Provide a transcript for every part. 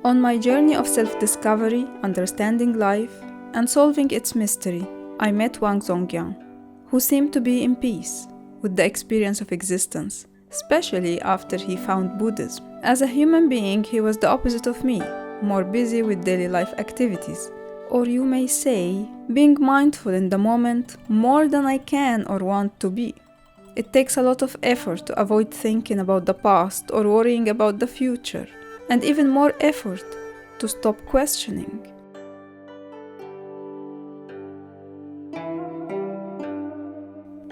On my journey of self-discovery, understanding life, and solving its mystery, I met Wang Zongyang, who seemed to be in peace with the experience of existence, especially after he found Buddhism. As a human being, he was the opposite of me, more busy with daily life activities, or you may say, being mindful in the moment more than I can or want to be. It takes a lot of effort to avoid thinking about the past or worrying about the future, and even more effort to stop questioning.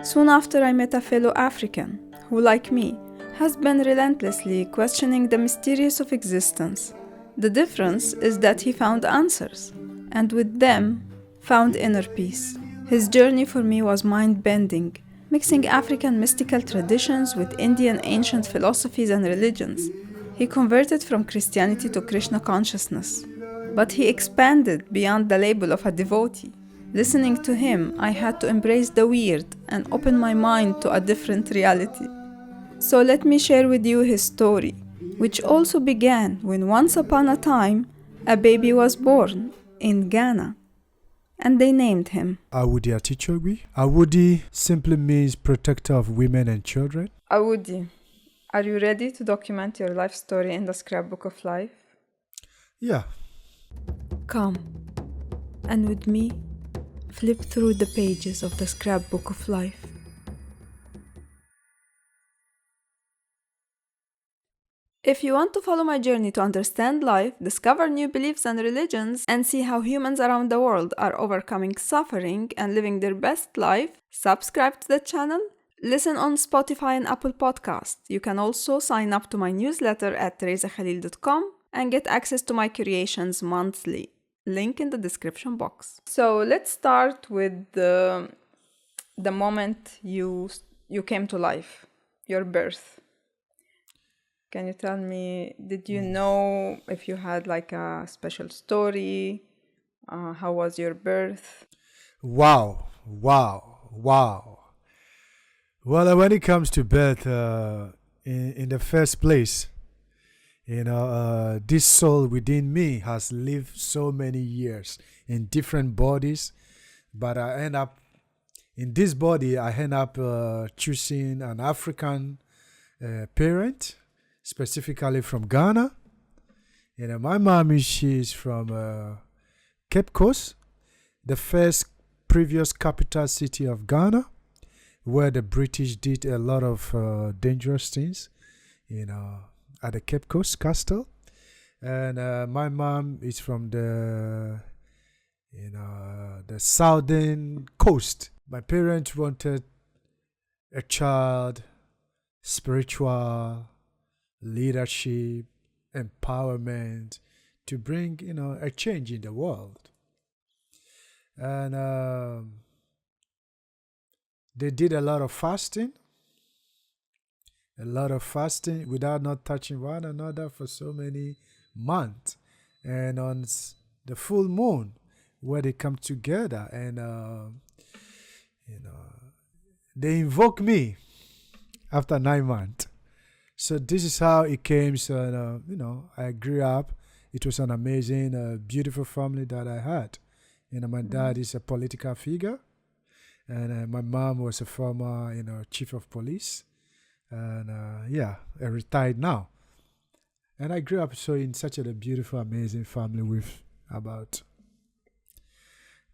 Soon after, I met a fellow African who, like me, has been relentlessly questioning the mysteries of existence. The difference is that he found answers, and with them, found inner peace. His journey for me was mind-bending, mixing African mystical traditions with Indian ancient philosophies and religions. He converted from Christianity to Krishna Consciousness, but he expanded beyond the label of a devotee. Listening to him, I had to embrace the weird and open my mind to a different reality. So let me share with you his story, which also began when once upon a time, a baby was born in Ghana, and they named him Awudi Atitsogbui. Awudi simply means protector of women and children. Awudi. Are you ready to document your life story in the Scrapbook of Life? Yeah. Come, and with me, flip through the pages of the Scrapbook of Life. If you want to follow my journey to understand life, discover new beliefs and religions, and see how humans around the world are overcoming suffering and living their best life, subscribe to the channel, listen on Spotify and Apple Podcasts. You can also sign up to my newsletter at theresakhalil.com and get access to my creations monthly. Link in the description box. So let's start with the moment you came to life, your birth. Can you tell me, did you know if you had like a special story? How was your birth? Wow. Well, when it comes to birth, in the first place, this soul within me has lived so many years in different bodies, but in this body, I end up choosing an African parent, specifically from Ghana. My mom, she's from Cape Coast, the first previous capital city of Ghana, where the British did a lot of dangerous things, at the Cape Coast Castle. And my mom is from the southern coast. My parents wanted a child, spiritual, leadership, empowerment, to bring, a change in the world. And they did a lot of fasting without not touching one another for so many months. And on the full moon, where they come together and, they invoke me after 9 months. So this is how it came. So, I grew up. It was an amazing, beautiful family that I had. My dad is a political figure. And my mom was a former, chief of police. And, retired now. And I grew up in such a beautiful, amazing family with about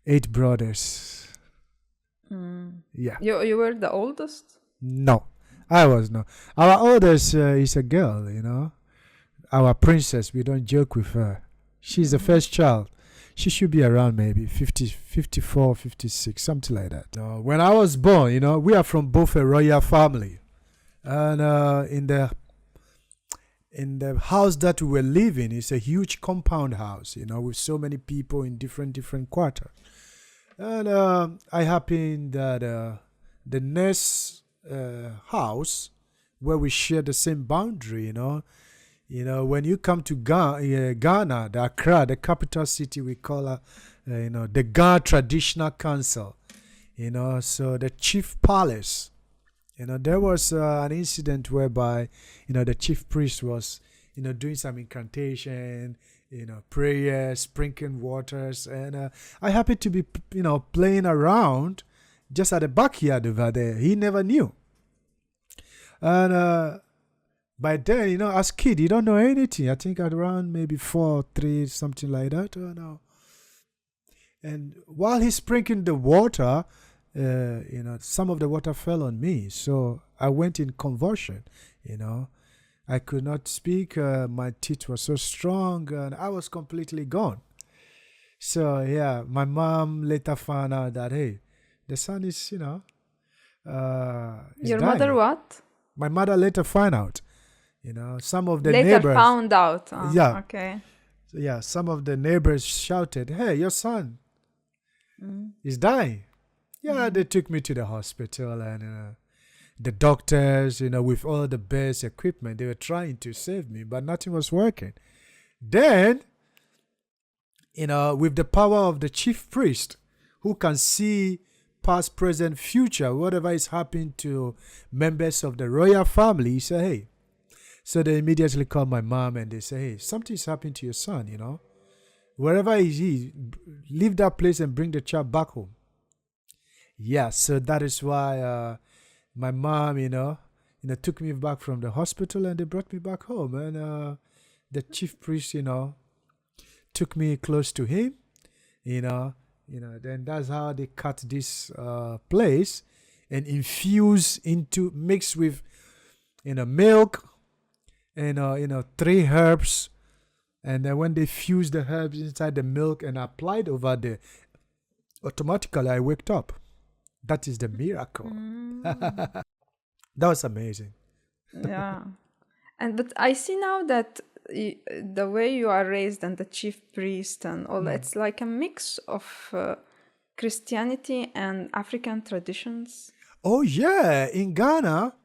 8 brothers. Yeah. You were the oldest? No. I was not. Our oldest is a girl, Our princess, we don't joke with her. She's the first child. She should be around maybe 50, 54, 56, something like that. When I was born, we are from both a royal family. And in the house that we were living, it's a huge compound house, with so many people in different quarters. And I happened that the next house where we share the same boundary, when you come to Ghana, the Accra, the capital city, we call the Ghana Traditional Council, so the chief palace, there was an incident whereby, the chief priest was, doing some incantation, prayers, sprinkling waters. And I happened to be, playing around just at the backyard over there. He never knew. And by then, as a kid, you don't know anything. I think at around maybe 4, 3, something like that. Oh, no. And while he's sprinkling the water, some of the water fell on me. So I went in convulsion, I could not speak. My teeth were so strong and I was completely gone. So, yeah, my mom later found out that, hey, the son is, is Your dying. mother what? My mother later found out. Some of the Later neighbors. found out. Yeah. Okay. So, yeah, some of the neighbors shouted, hey, your son is dying. Yeah, they took me to the hospital and the doctors, with all the best equipment, they were trying to save me, but nothing was working. Then, with the power of the chief priest, who can see past, present, future, whatever is happening to members of the royal family, he said, hey. So they immediately called my mom and they say, hey, something's happening to your son, Wherever he is, leave that place and bring the child back home. Yeah, so that is why my mom, took me back from the hospital and they brought me back home. And the chief priest, took me close to him, then that's how they cut this place and mix with, milk and, 3 herbs. And then when they fuse the herbs inside the milk and applied over there, automatically I waked up. That is the miracle. That was amazing. Yeah. But I see now that the way you are raised and the chief priest and all, it's like a mix of Christianity and African traditions. Oh, yeah. In Ghana,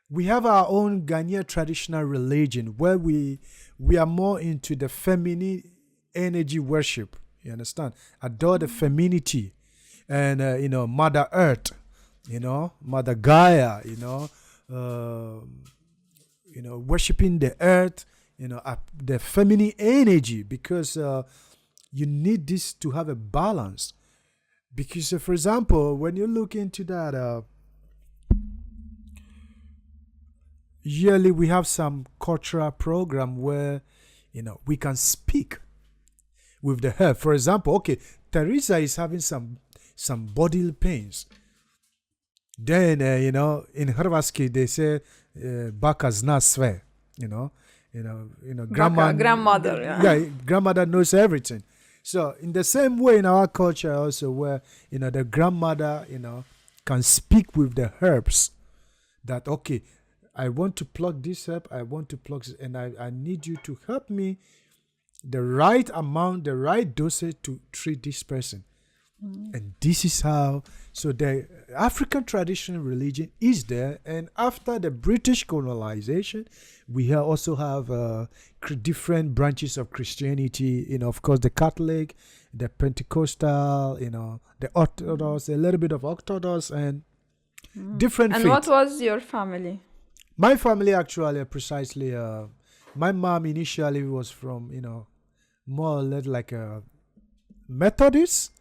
we have our own Ghanaian traditional religion where we are more into the feminine energy worship. You understand? Adore the femininity and, Mother Earth, Mother Gaia, worshiping the earth, the feminine energy because you need this to have a balance. Because, for example, when you look into that, yearly we have some cultural program where we can speak with the herb. For example, okay, Theresa is having some bodily pains. Then in Hrvatski they say baka zna sve, grandmother, yeah, grandmother knows everything. So in the same way in our culture also where the grandmother can speak with the herbs that okay, I want to pluck this herb, I want to pluck this, and I need you to help me the right amount, the right dosage to treat this person. And this is how, so the African traditional religion is there. And after the British colonization, we also have different branches of Christianity, of course, the Catholic, the Pentecostal, the Orthodox, a little bit of Orthodox and different faiths. And what was your family? My family actually, precisely, my mom initially was from, more or less like a Methodist,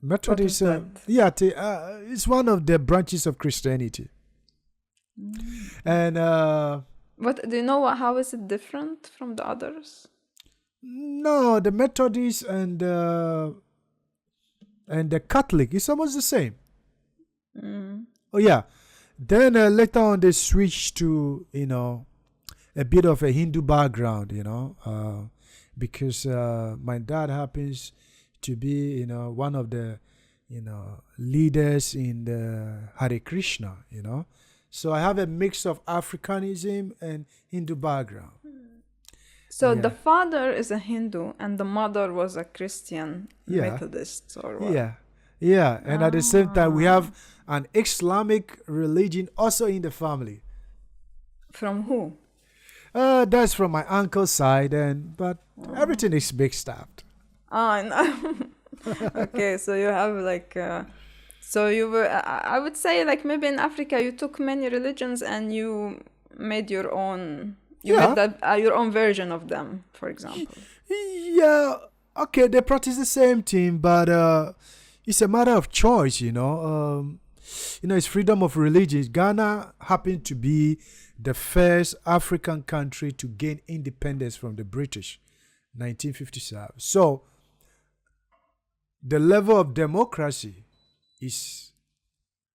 Methodist, it's one of the branches of Christianity. And what do you know? How is it different from the others? No, the Methodist and the Catholic is almost the same. Oh yeah. Then later on they switched to a bit of a Hindu background, because my dad happens to be one of the leaders in the Hare Krishna, so I have a mix of Africanism and Hindu background. So the father is a Hindu and the mother was a Christian Methodist or what? Yeah, and at the same time we have an Islamic religion also in the family. From who? That's from my uncle's side, but everything is mixed up. Oh, no. Okay, so you have like, so you were, I would say like maybe in Africa you took many religions and you made your own You Yeah. made that your own version of them, for example. Yeah, okay, they practice the same thing, but it's a matter of choice, it's freedom of religion. Ghana happened to be the first African country to gain independence from the British, 1957. So the level of democracy is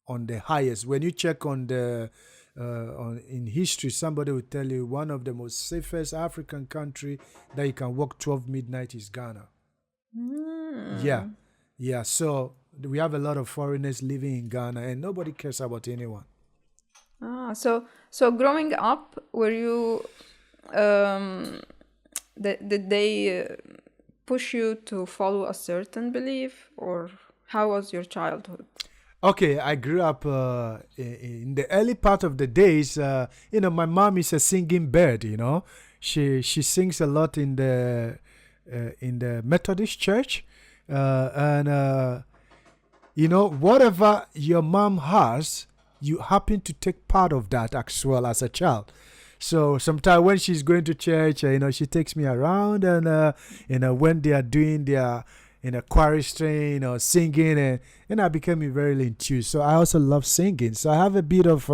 on the highest. When you check on the in history, somebody will tell you one of the most safest African country that you can walk 12 midnight is Ghana. Yeah. So we have a lot of foreigners living in Ghana, and nobody cares about anyone. So growing up, were you did they push you to follow a certain belief, or how was your childhood? Okay, I grew up in the early part of the days. My mom is a singing bird. She sings a lot in the Methodist church, and whatever your mom has, you happen to take part of that as well as a child. So sometimes when she's going to church, she takes me around, and when they are doing their choristry, singing, and I became very enthused. So I also love singing. So I have a bit of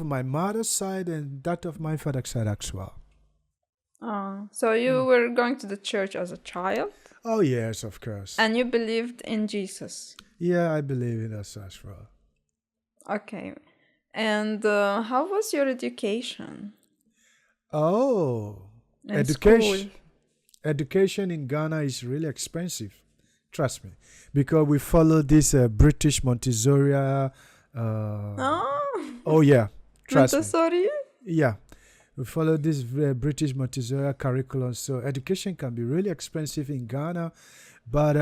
my mother's side and that of my father's side as well. So you were going to the church as a child? Oh yes, of course. And you believed in Jesus? Yeah, I believe in us as well. Okay. And how was your education? Oh, And education. school? Education in Ghana is really expensive. Trust me, because we follow this British Montessori. Oh yeah, trust me. Montessori? Yeah, we follow this British Montessori curriculum. So education can be really expensive in Ghana, but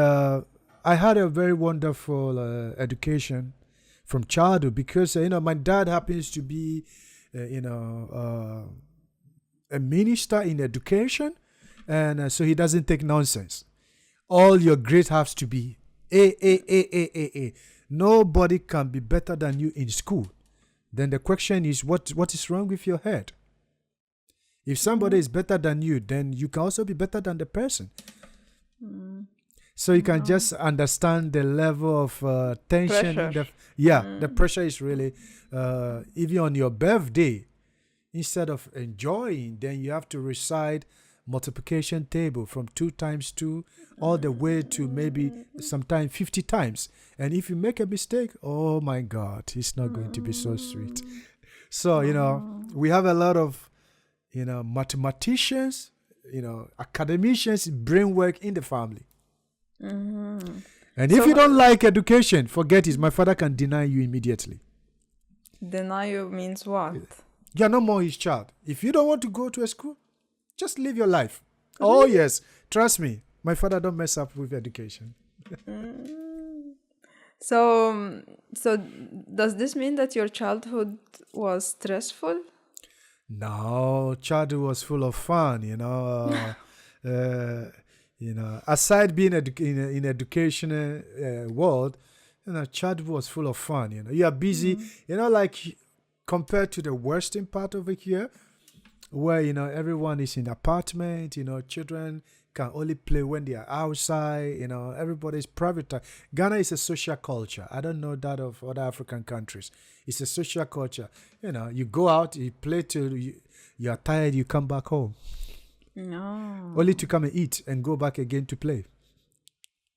I had a very wonderful education from childhood because my dad happens to be a minister in education, and so he doesn't take nonsense. All your grades has to be A. Nobody can be better than you in school. Then the question is, what is wrong with your head? If somebody is better than you, then you can also be better than the person. So you can just understand the level of tension. Pressure. The pressure is really, even on your birthday, instead of enjoying, then you have to recite multiplication table from 2 times 2 all the way to maybe sometimes 50 times. And if you make a mistake, oh my God, it's not going to be so sweet. So, we have a lot of, mathematicians, academicians, brain work in the family. And if you don't like education, forget it. My father can deny you immediately. Deny you means what? You're no more his child. If you don't want to go to a school, just live your life. Oh yes, trust me. My father don't mess up with education. So does this mean that your childhood was stressful? No, childhood was full of fun. Aside being in educational world, childhood was full of fun. You are busy. Like compared to the western part of it here, where everyone is in apartment. Children can only play when they are outside. Everybody's private time. Ghana is a social culture. I don't know that of other African countries. It's a social culture. You go out, you play till you are tired, you come back home. No. Only to come and eat and go back again to play.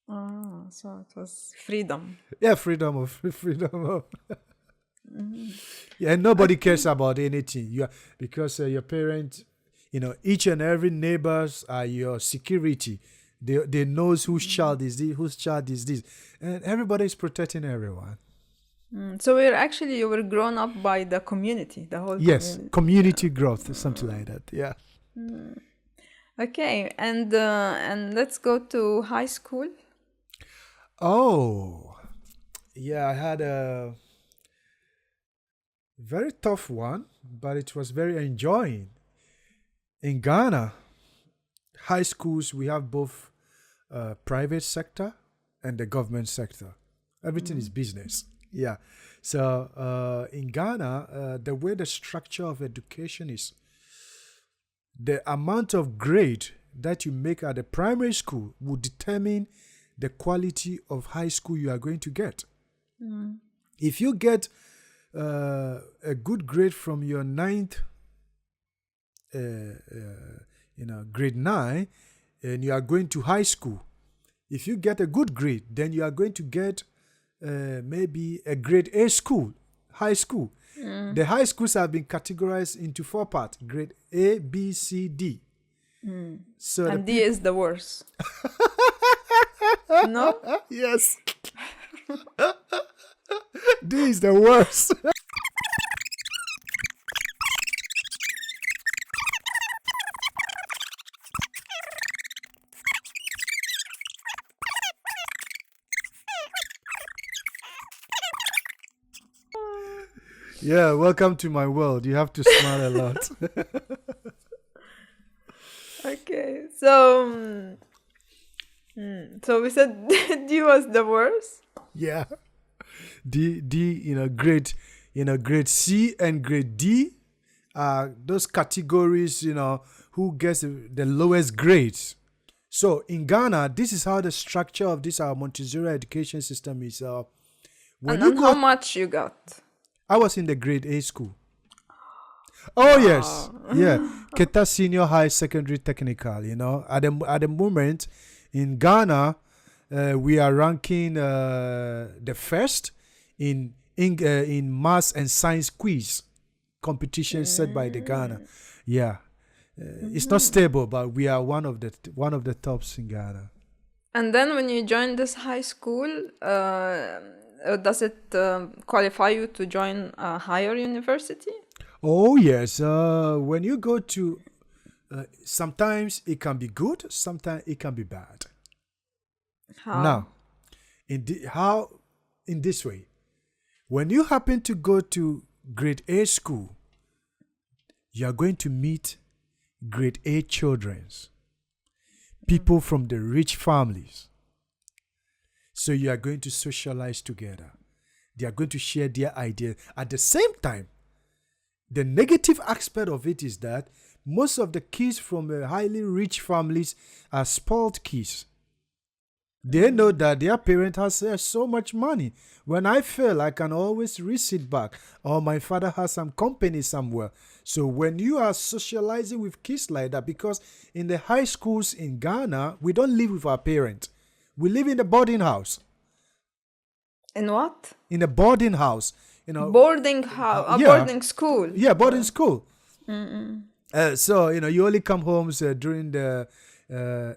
So it was freedom. Yeah, freedom of. Yeah, and nobody cares about anything. Because your parents, each and every neighbors are your security. They knows whose child is this, and everybody is protecting everyone. So you were grown up by the community, the whole yes, community. Community growth, something like that. Yeah. Okay, and let's go to high school. Oh, yeah, I had a very tough one, but it was very enjoying. In Ghana, high schools, we have both private sector and the government sector. Everything is business. Yeah. So in Ghana, the way the structure of education is, the amount of grade that you make at the primary school will determine the quality of high school you are going to get. If you get a good grade from your ninth, grade 9, and you are going to high school, if you get a good grade, then you are going to get maybe a grade A school, high school. The high schools have been categorized into 4 parts: grade A, B, C, D. So and D is the worst. No? Yes. D is the worst. Yeah, welcome to my world. You have to smile a lot. Okay, so we said D was the worst. Yeah, D, grade C and grade D are those categories, who gets the lowest grades. So in Ghana, this is how the structure of this our Montessori education system is. And how much you got? I was in the grade A school. Oh, yes. Yeah. Keta Senior High Secondary Technical, At the moment, in Ghana, we are ranking the first in maths and science quiz competition set by the Ghana. Yeah. It's not stable, but we are one of the tops in Ghana. And then when you join this high school, does it qualify you to join a higher university? Oh, yes. When you go to, sometimes it can be good, sometimes it can be bad. How? Now, in this way, when you happen to go to grade A school, you are going to meet grade A childrens, people from the rich families. So you are going to socialize together. They are going to share their ideas. At the same time, the negative aspect of it is that most of the kids from highly rich families are spoiled kids. They know that their parent has so much money. When I fail, I can always receipt back. Or my father has some company somewhere. So when you are socializing with kids like that, because in the high schools in Ghana, we don't live with our parents. We live in a boarding house. In what? In a boarding house. Boarding house, boarding school. Yeah, boarding school. So, you only come home during the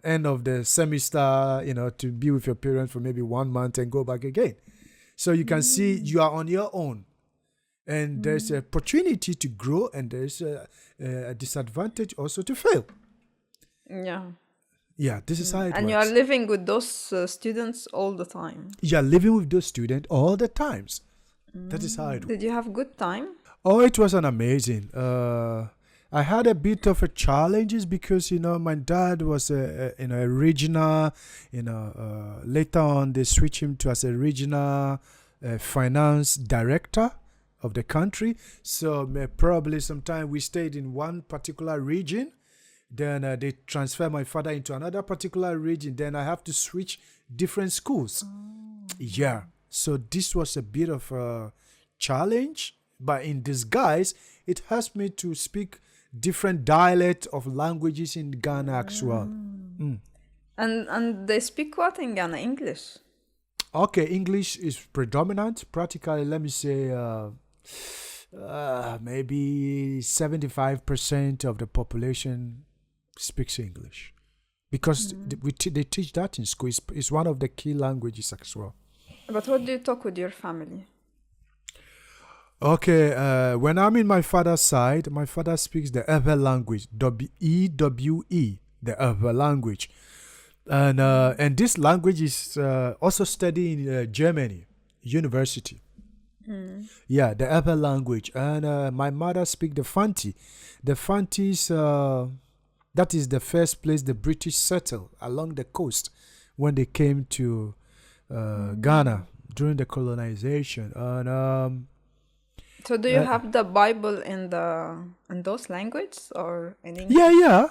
end of the semester, to be with your parents for maybe 1 month and go back again. So you can see you are on your own. And there's an opportunity to grow, and there's a disadvantage also to fail. Yeah. Yeah, this is how it works. And you are living with those students all the time. You are living with those students all the times. That is how it works. Did you have good time? Oh, it was an amazing. I had a bit of a challenges because, my dad was a regional, later on they switched him to as a regional finance director of the country. So probably sometime we stayed in one particular region. Then they transfer my father into another particular region. Then I have to switch different schools. Yeah. So this was a bit of a challenge. But in disguise, it helps me to speak different dialect of languages in Ghana as well. And they speak what in Ghana? English? Okay, English is predominant. Practically, let me say maybe 75% of the population speaks English. Because they teach that in school. It's one of the key languages as well. But what do you talk with your family? Okay, when I'm in my father's side, my father speaks the Ewe language, EWE, the Ewe language. And this language is also studied in Germany, university. Yeah, the Ewe language. And my mother speaks the Fanti. The Fanti is, that is the first place the British settled along the coast when they came to Ghana. during the colonization. And So do you have the Bible in those languages or in English? yeah.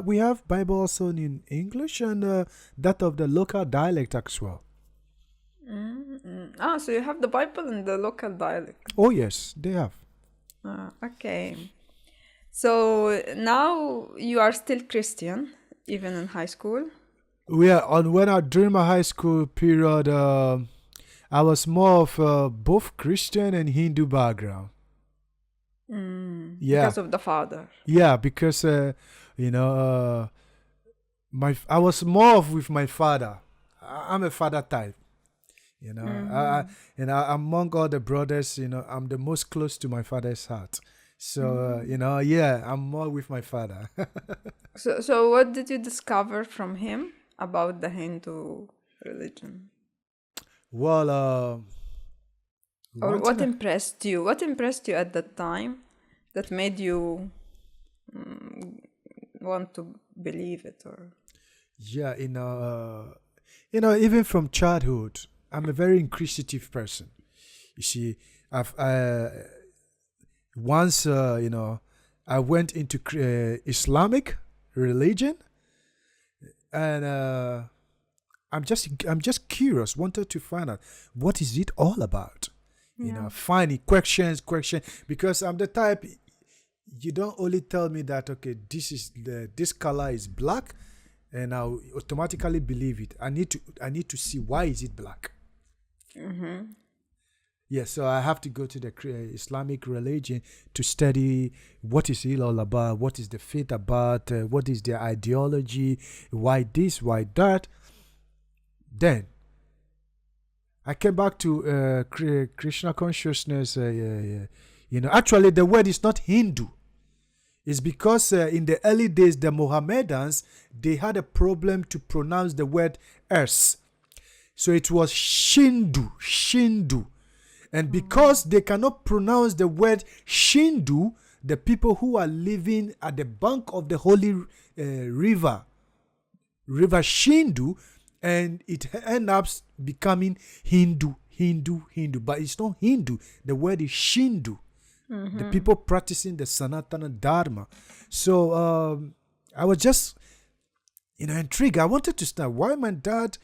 We have Bible also in English and that of the local dialect as well. So you have the Bible in the local dialect. Oh yes, they have. Okay. So now you are still Christian, even in high school? During my high school period, I was more of both Christian and Hindu background. Yeah. Because of the father. Yeah, because I was more of with my father. I'm a father type. Among all the brothers, I'm the most close to my father's heart. So, I'm more with my father. So what did you discover from him about the Hindu religion? Well, or what impressed you? What impressed you at that time that made you want to believe it? Or yeah, even from childhood, I'm a very inquisitive person. You see, I went into Islamic religion, and I'm just curious, wanted to find out what is it all about. Finding questions, because I'm the type, you don't only tell me that this color is black, and I'll automatically believe it. I need to see why is it black. Yeah, so I have to go to the Islamic religion to study what is it all about, what is the faith about, what is their ideology, why this, why that. Then I came back to Krishna Consciousness. Actually, the word is not Hindu. It's because in the early days, the Mohammedans, they had a problem to pronounce the word earth. So it was Shindu. And because they cannot pronounce the word Shindu, the people who are living at the bank of the holy river Shindu, and it ends up becoming Hindu. But it's not Hindu. The word is Shindu. The people practicing the Sanatana Dharma. So I was just, intrigued. I wanted to start. Why my dad,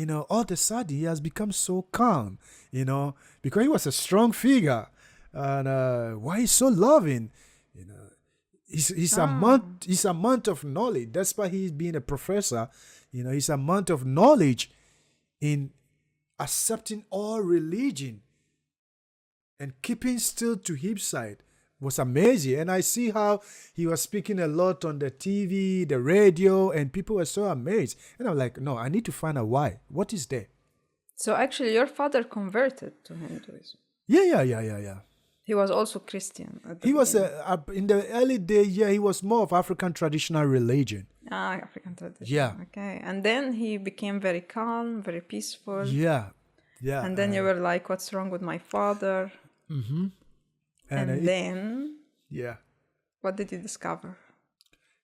all of a sudden he has become so calm, because he was a strong figure. And why he's so loving, He's a amount of knowledge. That's why he's being a professor. His amount of knowledge in accepting all religion and keeping still to his side was amazing. And I see how he was speaking a lot on the TV, the radio, and people were so amazed. And I'm like, no, I need to find out why. What is there? So actually your father converted to Hinduism. Yeah. He was also Christian. He was in the early days. Yeah, he was more of African traditional religion. African tradition. Yeah. Okay, and then he became very calm, very peaceful. Yeah. And then you were like, "What's wrong with my father?" Mm-hmm. And then. Yeah. What did you discover?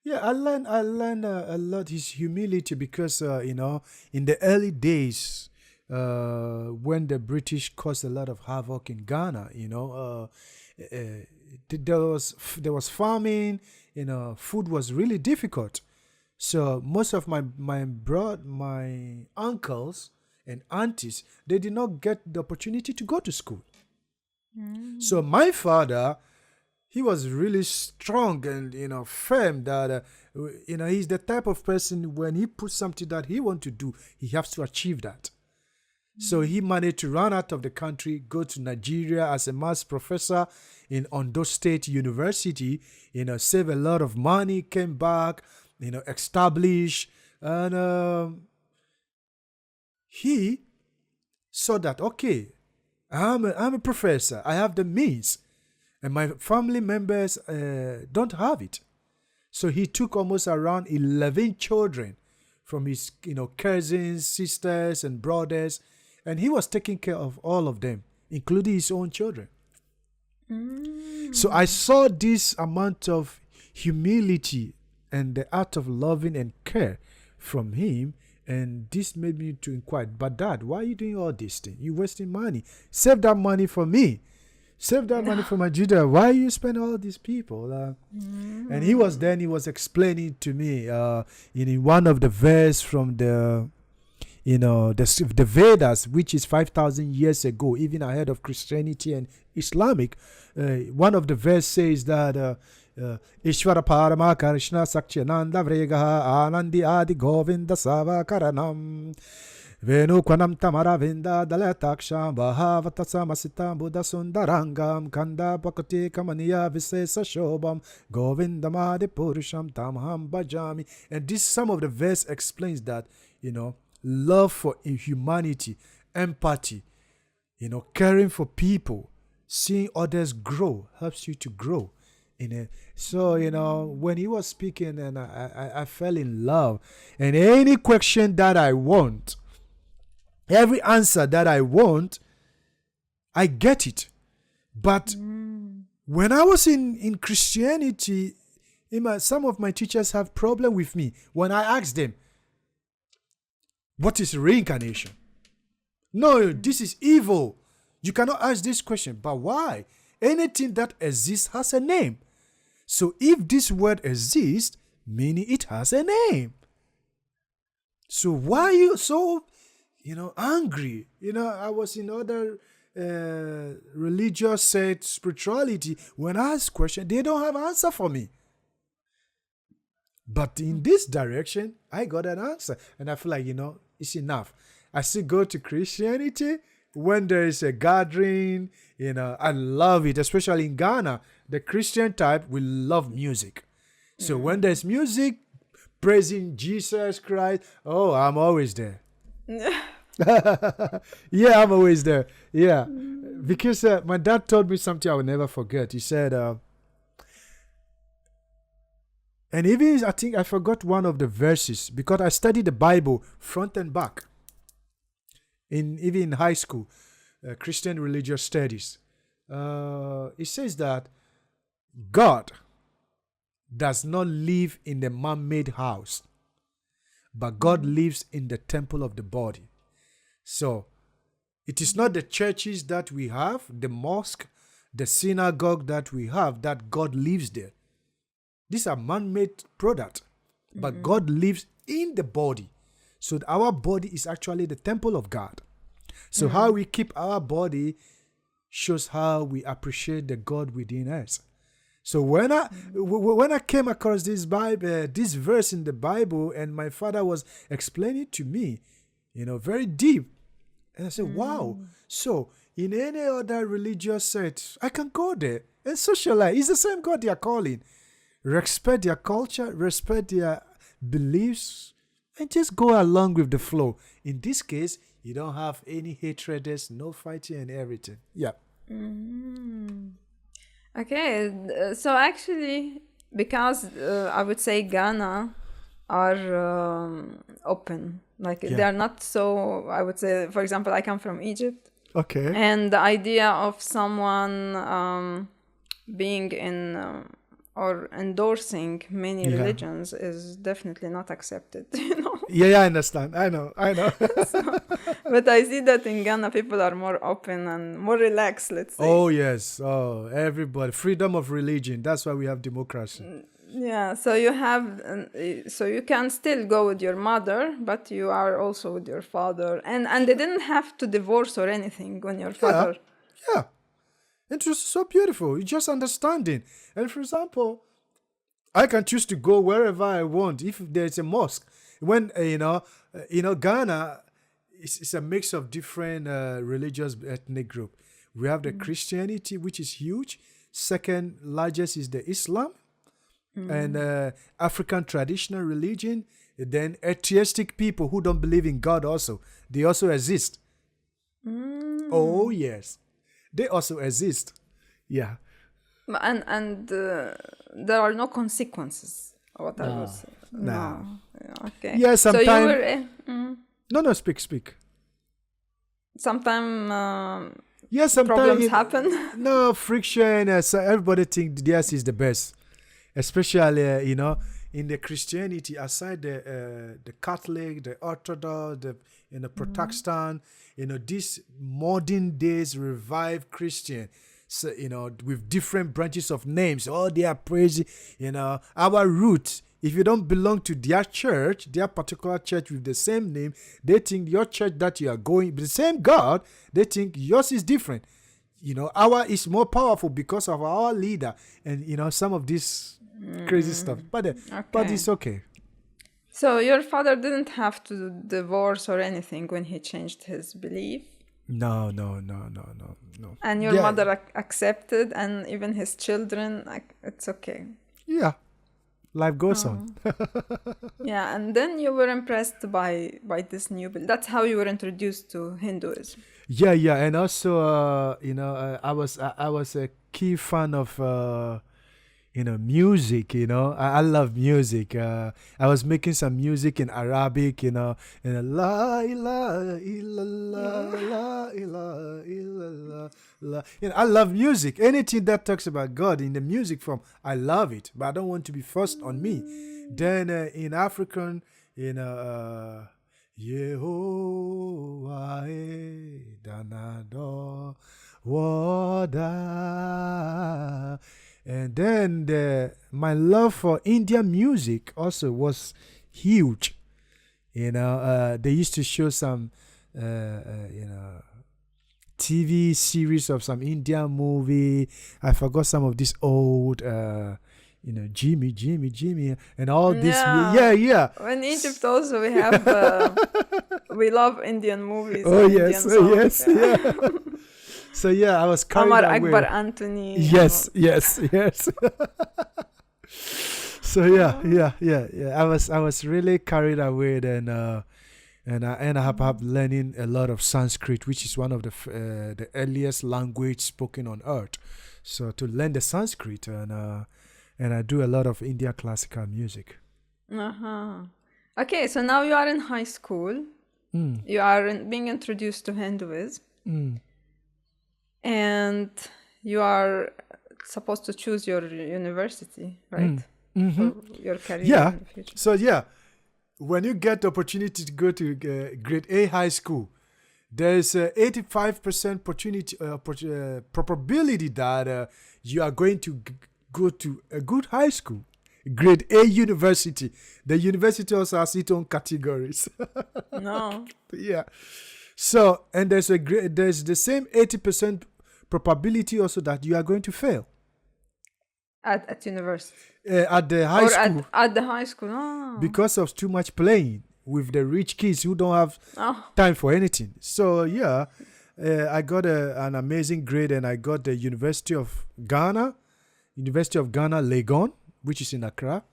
Yeah, I learned a lot his humility because in the early days. When the British caused a lot of havoc in Ghana, there was famine, food was really difficult. So most of my uncles and aunties, they did not get the opportunity to go to school. So my father, he was really strong and firm that he's the type of person, when he puts something that he wants to do, he has to achieve that. So he managed to run out of the country, go to Nigeria as a maths professor in Ondo State University, save a lot of money, came back, established, and he saw that, okay, I'm a professor, I have the means, and my family members don't have it. So he took almost around 11 children from his, cousins, sisters, and brothers, and he was taking care of all of them, including his own children. So I saw this amount of humility and the art of loving and care from him, And this made me to inquire, but Dad, why are you doing all this thing? You're wasting money. Save that money for me. Save that money for my Judah. Why you spend all these people? And he was explaining to me in one of the verse from the Vedas, which is 5,000 years ago, even ahead of Christianity and Islamic. One of the verse says that Ishvara Parama Krishna Sakchinanda Vregaha Anandi Adi Govinda Sava Karanam Venu Kwanam Tamara Vinda Dalataksha Bahavatasa Masita Buddha Sundarangam Kanda Pakati Kamaniya Visesa Shobam Govindamadi Purusham Tamham Bajami. And this, some of the verse explains that, love for humanity, empathy, caring for people, seeing others grow helps you to grow. So, when he was speaking, and I fell in love. And any question that I want, every answer that I want, I get it. But when I was in Christianity, some of my teachers have problem with me when I ask them, what is reincarnation? No, this is evil. You cannot ask this question. But why? Anything that exists has a name. So if this word exists, meaning it has a name. So why are you so, angry? I was in other religious set spirituality. When I ask questions, they don't have answer for me. But in this direction, I got an answer. And I feel like, it's enough. I still go to Christianity when there is a gathering. I love it, especially in Ghana. The Christian type will love music. So when there's music praising Jesus Christ, I'm always there. Yeah, I'm always there. Yeah. Because my dad told me something I will never forget. He said, and even I think I forgot one of the verses because I studied the Bible front and back. Even in high school, Christian religious studies. It says that God does not live in a man-made house, but God lives in the temple of the body. So, it is not the churches that we have, the mosque, the synagogue that we have, that God lives there. These are man-made products, but God lives in the body. So our body is actually the temple of God. So how we keep our body shows how we appreciate the God within us. So when I came across this verse in the Bible, and my father was explaining to me, very deep, and I said, wow. So in any other religious sect, I can go there and socialize. It's the same God they are calling. Respect their culture, respect their beliefs, and just go along with the flow. In this case, you don't have any hatred, there's no fighting and everything. Yeah. Okay, so actually, because I would say Ghana are open, they are not so, I would say, for example, I come from Egypt. Okay. And the idea of someone being in or endorsing many religions is definitely not accepted, Yeah, I understand. I know. But I see that in Ghana, people are more open and more relaxed, let's say. Oh, yes. Oh, everybody. Freedom of religion. That's why we have democracy. Yeah, so you have, so you can still go with your mother, but you are also with your father. And they didn't have to divorce or anything when your father... Yeah. It was so beautiful. It's just understanding. And for example, I can choose to go wherever I want if there's a mosque. When, Ghana is a mix of different religious ethnic group. We have the Christianity, which is huge. Second largest is the Islam. And African traditional religion. Then atheistic people who don't believe in God also. They also exist. Oh, yes. They also exist. Yeah. And there are no consequences. What I was saying. No. Okay. Yeah, sometimes... So you were... No, speak. Sometimes sometimes problems happen. No, friction. So everybody thinks theirs is the best. Especially, in the Christianity, aside the Catholic, the Orthodox, the Protestant, this modern days revived Christian, so, with different branches of names, all they are praising, our roots. If you don't belong to their church, their particular church with the same name, they think your church that you are going, the same God, they think yours is different. Our is more powerful because of our leader, and some of this crazy stuff. But it's okay. So your father didn't have to divorce or anything when he changed his belief? No. And your mother accepted, and even his children, it's okay. Yeah. Life goes on. Yeah, and then you were impressed by this new belief. That's how you were introduced to Hinduism. Yeah, and also, I was a key fan of, music. I love music. I was making some music in Arabic, and la ilaha illallah, la ilaha illallah. I love music. Anything that talks about God in the music form, I love it. But I don't want to be forced on me. Then in African, Yehovah Danado Wada. And then my love for Indian music also was huge. They used to show some, TV series of some Indian movie. I forgot some of this old, Jimmy, and all this. Yeah. In Egypt also we have, we love Indian movies. Oh yes, songs. Yeah. So I was carried Omar away. Akbar Anthony. Yes. So I was really carried away, and I ended up learning a lot of Sanskrit, which is one of the earliest language spoken on earth. So to learn the Sanskrit, and I do a lot of Indian classical music. Okay, so now you are in high school. You are being introduced to Hinduism. And you are supposed to choose your university, right? For your career in the future. So when you get the opportunity to go to grade A high school, there's 85% probability that you are going to go to a good high school, grade A university. The university also has its own categories. No. Yeah. So, and there's the same 80% probability also that you are going to fail. At university? At the high school. At the high school, oh. Because of too much playing with the rich kids who don't have time for anything. So, I got an amazing grade, and I got the University of Ghana, Legon, which is in Accra,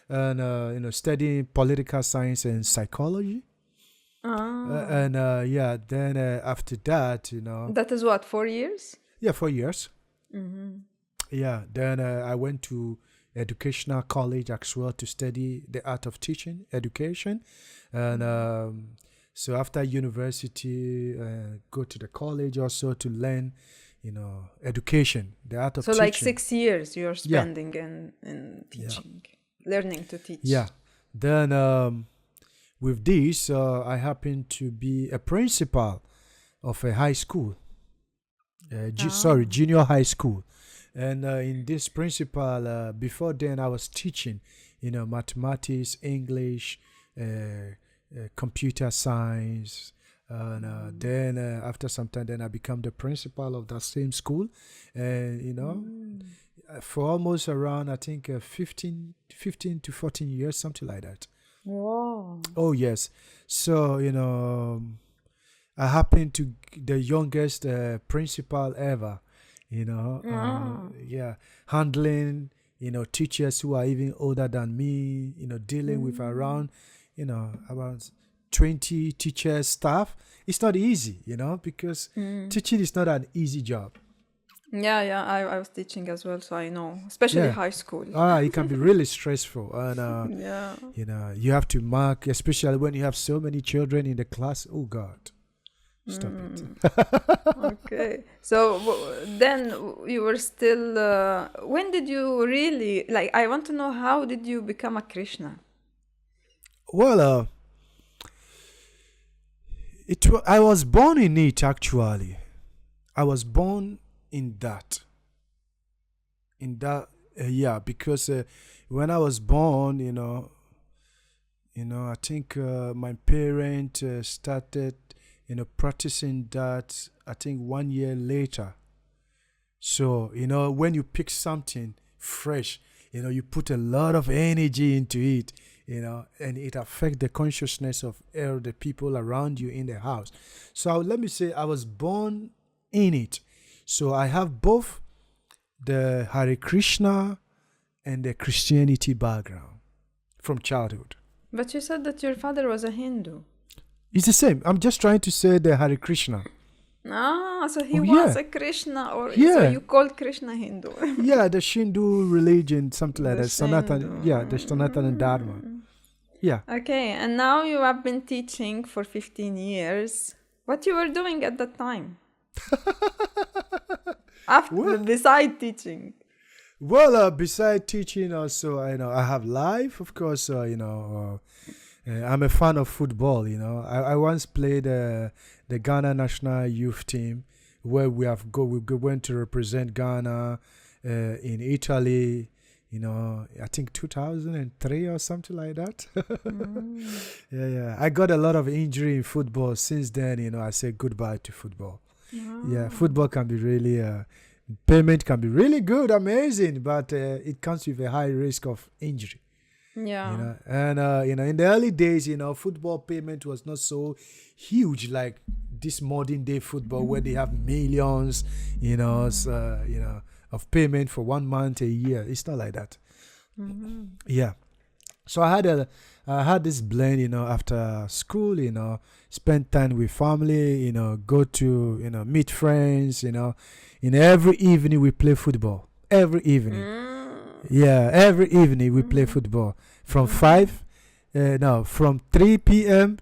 and, studying political science and psychology. Then after that, That is what, 4 years? Yeah, 4 years. Yeah, then I went to Educational College, Axwell, to study the art of teaching, education. And so after university, go to the college also to learn, education, the art of teaching. So like 6 years you're spending in teaching, learning to teach. Yeah. Then with this, I happened to be a principal of a high school. Junior high school. And in this principal, before then I was teaching, mathematics, English, computer science. And then after some time, then I became the principal of that same school. And, for almost around, I think, 15 to 14 years, something like that. Wow. Oh, yes. So, I happened to the youngest principal ever, handling, teachers who are even older than me, dealing with around, about 20 teachers, staff. It's not easy, because teaching is not an easy job. Yeah, I was teaching as well, so I know, especially high school. It can be really stressful, and you have to mark, especially when you have so many children in the class. Oh God, stop it. Okay. So then you were still. When did you really like? I want to know, how did you become a Krishna? Well, I was born in it actually. I was born in that. Yeah, because when I was born, I think my parent started, practicing that. I think 1 year later. So when you pick something fresh, you put a lot of energy into it, and it affects the consciousness of all the people around you in the house. So let me say I was born in it. So I have both the Hare Krishna and the Christianity background from childhood. But you said that your father was a Hindu. It's the same. I'm just trying to say the Hare Krishna. So he Oh, was yeah. a Krishna, or Yeah. so you called Krishna Hindu. Yeah, the Shindu religion, something like The that. Sanatan, Shindu. yeah, the Sanatana Dharma. Yeah. Okay, and now you have been teaching for 15 years. What you were doing at that time? Beside teaching. Well, beside teaching, also, I have life, of course. I'm a fan of football. I once played the Ghana national youth team, where we went to represent Ghana in Italy. I think 2003 or something like that. Yeah. I got a lot of injury in football. Since then, I said goodbye to football. Yeah, football can be really, payment can be really good, amazing, but it comes with a high risk of injury. Yeah. And in the early days, football payment was not so huge like this modern day football, where they have millions, of payment for 1 month, a year. It's not like that. Yeah. So I had this blend, after school, spend time with family, go to, meet friends, every evening we play football. Every evening. Yeah, every evening we play football. From 3 p.m.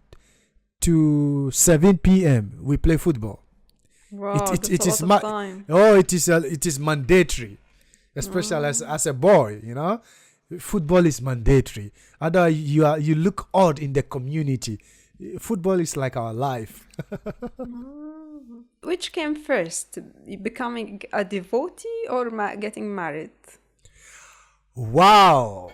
to 7 p.m. we play football. Wow, it that's is a lot of time. it is mandatory, especially as a boy. Football is mandatory. Otherwise, you look odd in the community. Football is like our life. Which came first, becoming a devotee or getting married? Wow.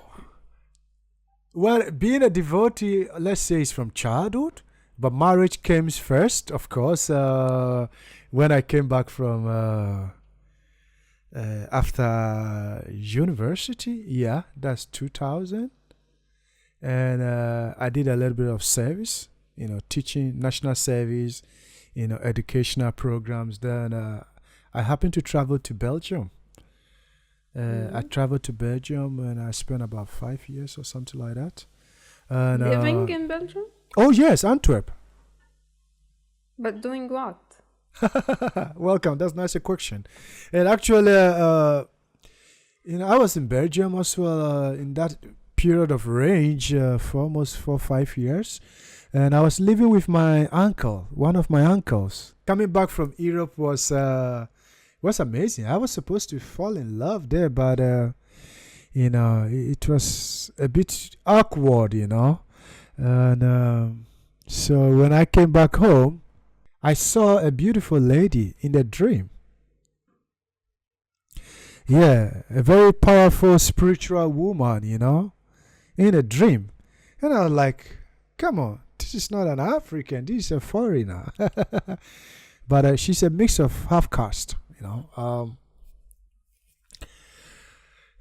Well, being a devotee, let's say, is from childhood, but marriage came first, of course. When I came back from after university, yeah, that's 2000, and I did a little bit of service, teaching, national service, educational programs. Then I happened to travel to Belgium. I traveled to Belgium and I spent about 5 years or something like that. And, Living in Belgium? Oh yes, Antwerp. But doing what? Welcome. That's a nice question. And actually, I was in Belgium as well in that period of range for almost 4 or 5 years. And I was living with my uncle, one of my uncles. Coming back from Europe was amazing. I was supposed to fall in love there, but it was a bit awkward, And so when I came back home, I saw a beautiful lady in a dream. Yeah, a very powerful spiritual woman, in a dream. And I was like, come on, this is not an African, this is a foreigner. But she's a mix of half caste,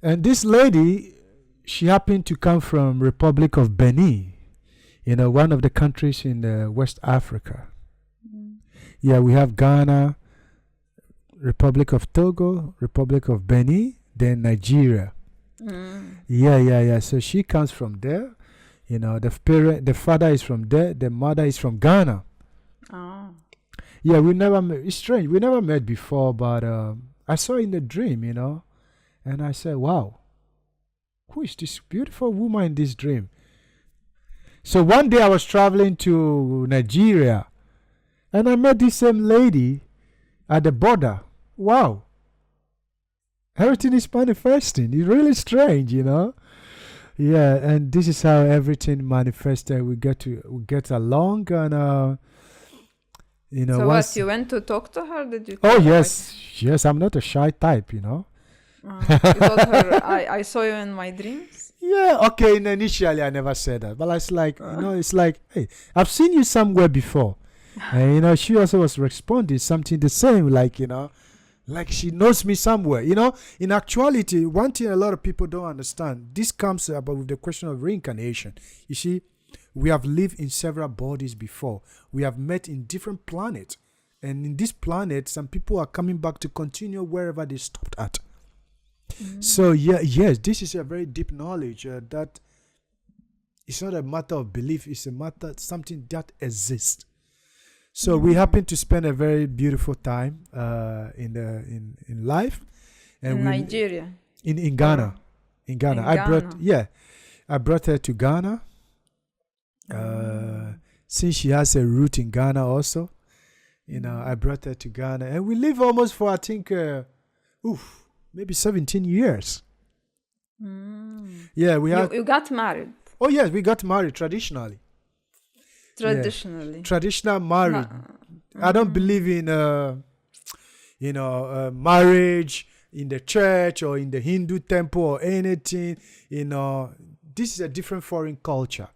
and this lady, she happened to come from Republic of Benin, one of the countries in West Africa. Yeah, we have Ghana, Republic of Togo, Republic of Benin, then Nigeria. Yeah. So she comes from there. The father is from there, the mother is from Ghana. Oh. Yeah, we never met. It's strange. We never met before, but I saw in the dream, and I said, wow, who is this beautiful woman in this dream? So one day I was traveling to Nigeria, And I met this same lady at the border. Wow. Everything is manifesting. It's really strange, you know. Yeah, and this is how everything manifested. We get along, and you know. So once, what? You went to talk to her? Did you? Oh yes, yes. I'm not a shy type, you know. You told her I saw you in my dreams. Yeah, okay. Initially, I never said that, but it's like you know, it's like, hey, I've seen you somewhere before, and you know, she also was responding something the same, like you know. Like she knows me somewhere, you know. In actuality, one thing a lot of people don't understand, this comes about with the question of reincarnation. You see, we have lived in several bodies before. We have met in different planets. And in this planet, some people are coming back to continue wherever they stopped at. So, yes, this is a very deep knowledge that it's not a matter of belief. It's a matter something that exists. So we happen to spend a very beautiful time in life, and in Nigeria, in Ghana, in Ghana. I brought her to Ghana. Since she has a root in Ghana also, you know, I brought her to Ghana, and we live almost for I think, maybe 17 years. Yeah, we had. You got married. Oh yes, we got married traditionally. Traditional marriage. I don't believe in marriage in the church or in the Hindu temple or anything. You know, this is a different foreign culture.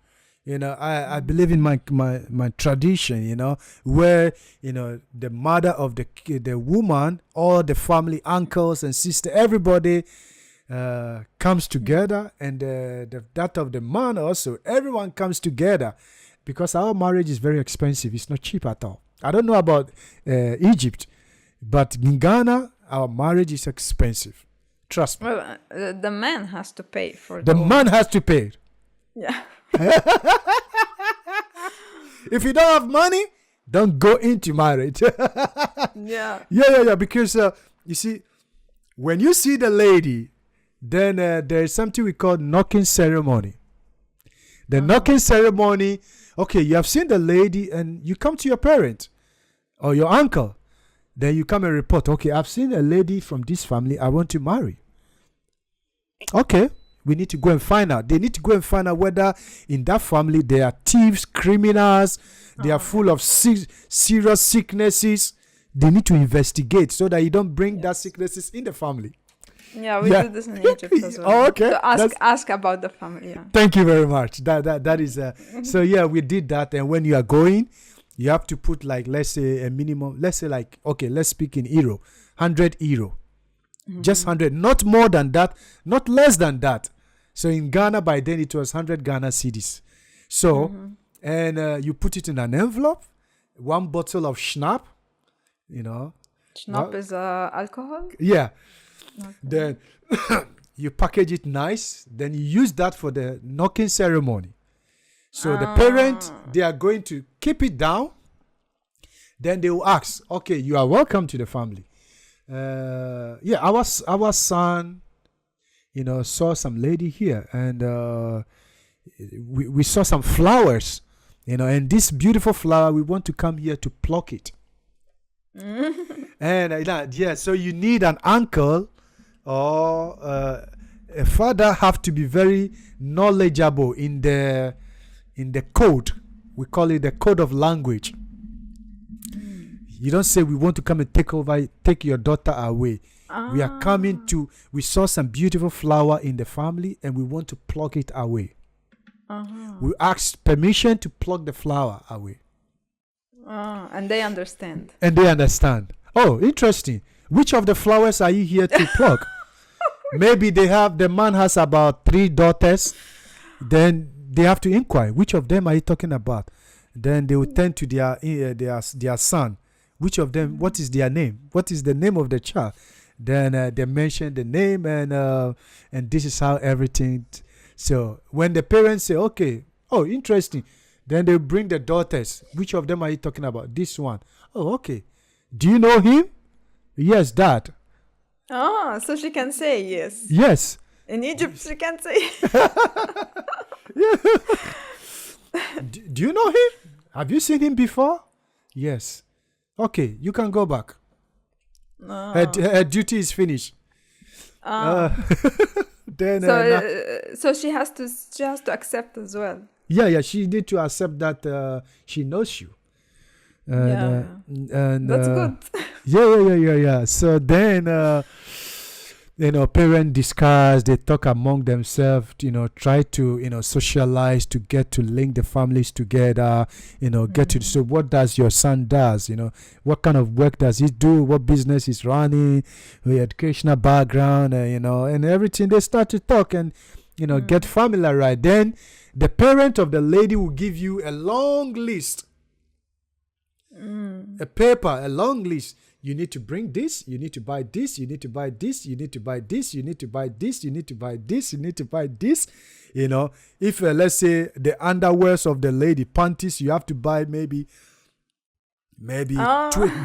You know, I believe in my tradition, you know, where, you know, the mother of the woman, all the family, uncles and sisters, everybody comes together, and that of the man also, everyone comes together. Because our marriage is very expensive. It's not cheap at all. I don't know about Egypt, but in Ghana, our marriage is expensive. Trust me. Well, the man has to pay for the man has to pay. Yeah. If you don't have money, don't go into marriage. Yeah. Because you see, when you see the lady, then there is something we call knocking ceremony. The knocking ceremony. Okay, you have seen the lady and you come to your parent or your uncle. Then you come and report, okay, I've seen a lady from this family I want to marry. Okay, we need to go and find out. They need to go and find out whether in that family there are thieves, criminals, they are full of serious sicknesses. They need to investigate so that you don't bring that sicknesses in the family. Yeah, we do this in Egypt as well. Oh, okay. To ask about the family. Yeah. Thank you very much. That is so yeah, we did that. And when you are going, you have to put like, let's say a minimum. Let's say like, okay, let's speak in euro, 100 euro, just 100, not more than that, not less than that. So in Ghana by then it was 100 Ghana cedis. So and you put it in an envelope, one bottle of schnapp, you know. Schnapp is alcohol. Yeah. Okay. Then you package it nice. Then you use that for the knocking ceremony. So the parent, they are going to keep it down. Then they will ask, okay, you are welcome to the family. Our son, you know, saw some lady here, and we saw some flowers, you know, and this beautiful flower, we want to come here to pluck it. And so you need an uncle or a father have to be very knowledgeable in the code. We call it the code of language. You don't say we want to come and take your daughter away. We are coming to, we saw some beautiful flower in the family and we want to pluck it away. We ask permission to pluck the flower away. And they understand. Oh, interesting. Which of the flowers are you here to pluck? Maybe the man has about 3 daughters. Then they have to inquire, which of them are you talking about? Then they will turn to their son. Which of them, what is their name? What is the name of the child? Then they mention the name, and this is how everything. So when the parents say, okay, oh, interesting. Then they bring the daughters. Which of them are you talking about? This one. Oh, okay. Do you know him? Yes, Dad. Oh, so she can say yes. Yes. In Egypt, she can say. Do you know him? Have you seen him before? Yes. Okay, you can go back. No. Her duty is finished. Then So she has to accept as well. yeah, she need to accept that she knows you. And That's good. Yeah. So then parents discuss, they talk among themselves, try to socialize to get to link the families together, get to, so what does your son does, what kind of work does he do, what business he's running, educational background, and everything. They start to talk and get familiar. Then the parent of the lady will give you a long list, a paper, a long list. You need to bring this, you need to buy this, you need to buy this, you need to buy this, you need to buy this, you need to buy this, you need to buy this. If let's say the underwears of the lady, panties, you have to buy maybe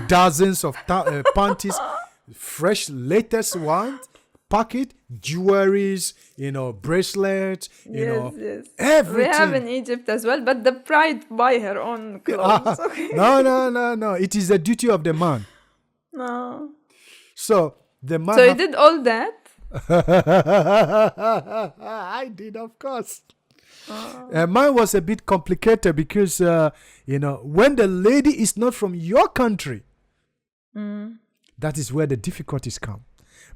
dozens of panties, fresh latest ones, pocket, jewelries, bracelets, Yes. everything. We have in Egypt as well, but the bride buy her own clothes. Okay. No. It is the duty of the man. No. So the man. So you did all that? I did, of course. Mine was a bit complicated because when the lady is not from your country, that is where the difficulties come,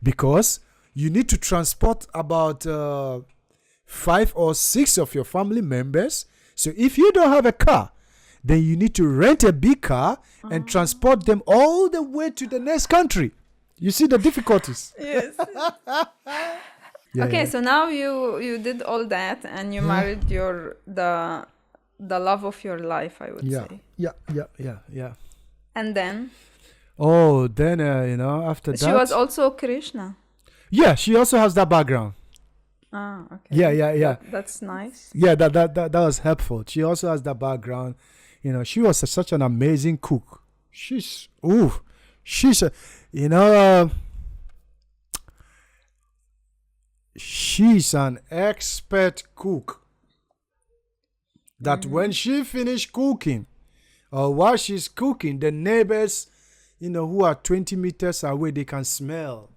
because you need to transport about 5 or 6 of your family members. So if you don't have a car, then you need to rent a big car and transport them all the way to the next country. You see the difficulties? Yes. So now you did all that and you married the love of your life, I would say. Yeah. And then? Oh, then, after that. She was also Krishna. Yeah, she also has that background. Okay. Yeah. That's nice. Yeah, that was helpful. She also has that background. She was such an amazing cook. She's an expert cook. That when she finished cooking, or while she's cooking, the neighbors, who are 20 meters away, they can smell.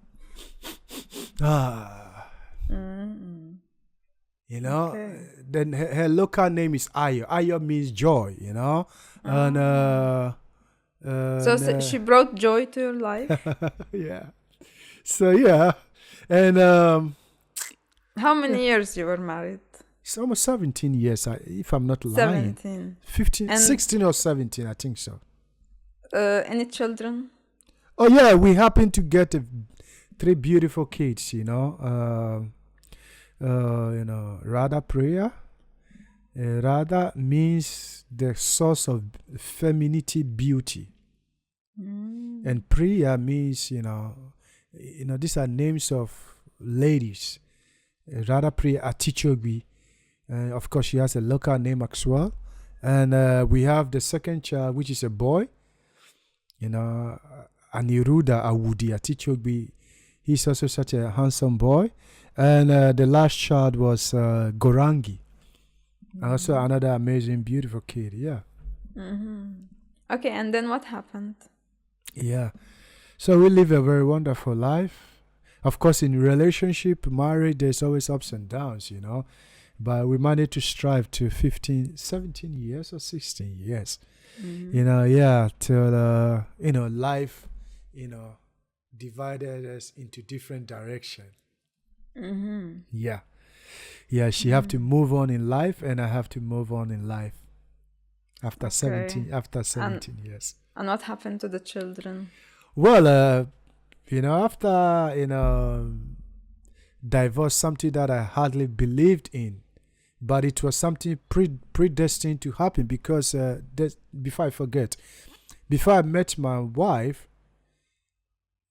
Then her local name is Ayo. Ayo means joy, and so she brought joy to your life. Yeah. So yeah, and how many years you were married? It's almost 17 years, if I'm not lying. 17. 15, 16 or 17, I think so. Any children? Oh yeah, we happened to get 3 beautiful kids. Radha prayer. Radha means the source of femininity, beauty. And Priya means, these are names of ladies. Radha Priya Atitsogbui. Of course, she has a local name as well. And we have the second child, which is a boy. Aniruddha Awudi Atitsogbui. He's also such a handsome boy. And the last child was Gorangi. Also another amazing, beautiful kid. Yeah. Okay, and then what happened? Yeah. So we live a very wonderful life. Of course, in relationship, marriage, there's always ups and downs, But we managed to strive to 17 years or 16 years. Till, life, divided us into different directions. Yeah, she have to move on in life, and I have to move on in life. After 17 years. And what happened to the children? Well, after divorce, something that I hardly believed in, but it was something predestined to happen, because before I forget, before I met my wife,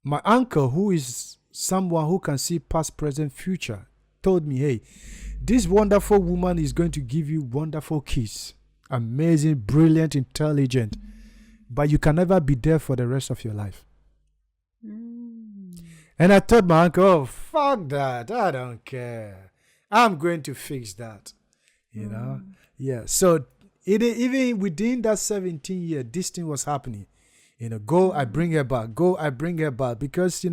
my uncle, who is someone who can see past, present, future, told me, hey, this wonderful woman is going to give you wonderful kids. Amazing, brilliant, intelligent. But you can never be there for the rest of your life. And I told my uncle, oh, fuck that. I don't care. I'm going to fix that. Yeah. So even within that 17 years, this thing was happening. Go, I bring her back. Go, I bring her back. Because,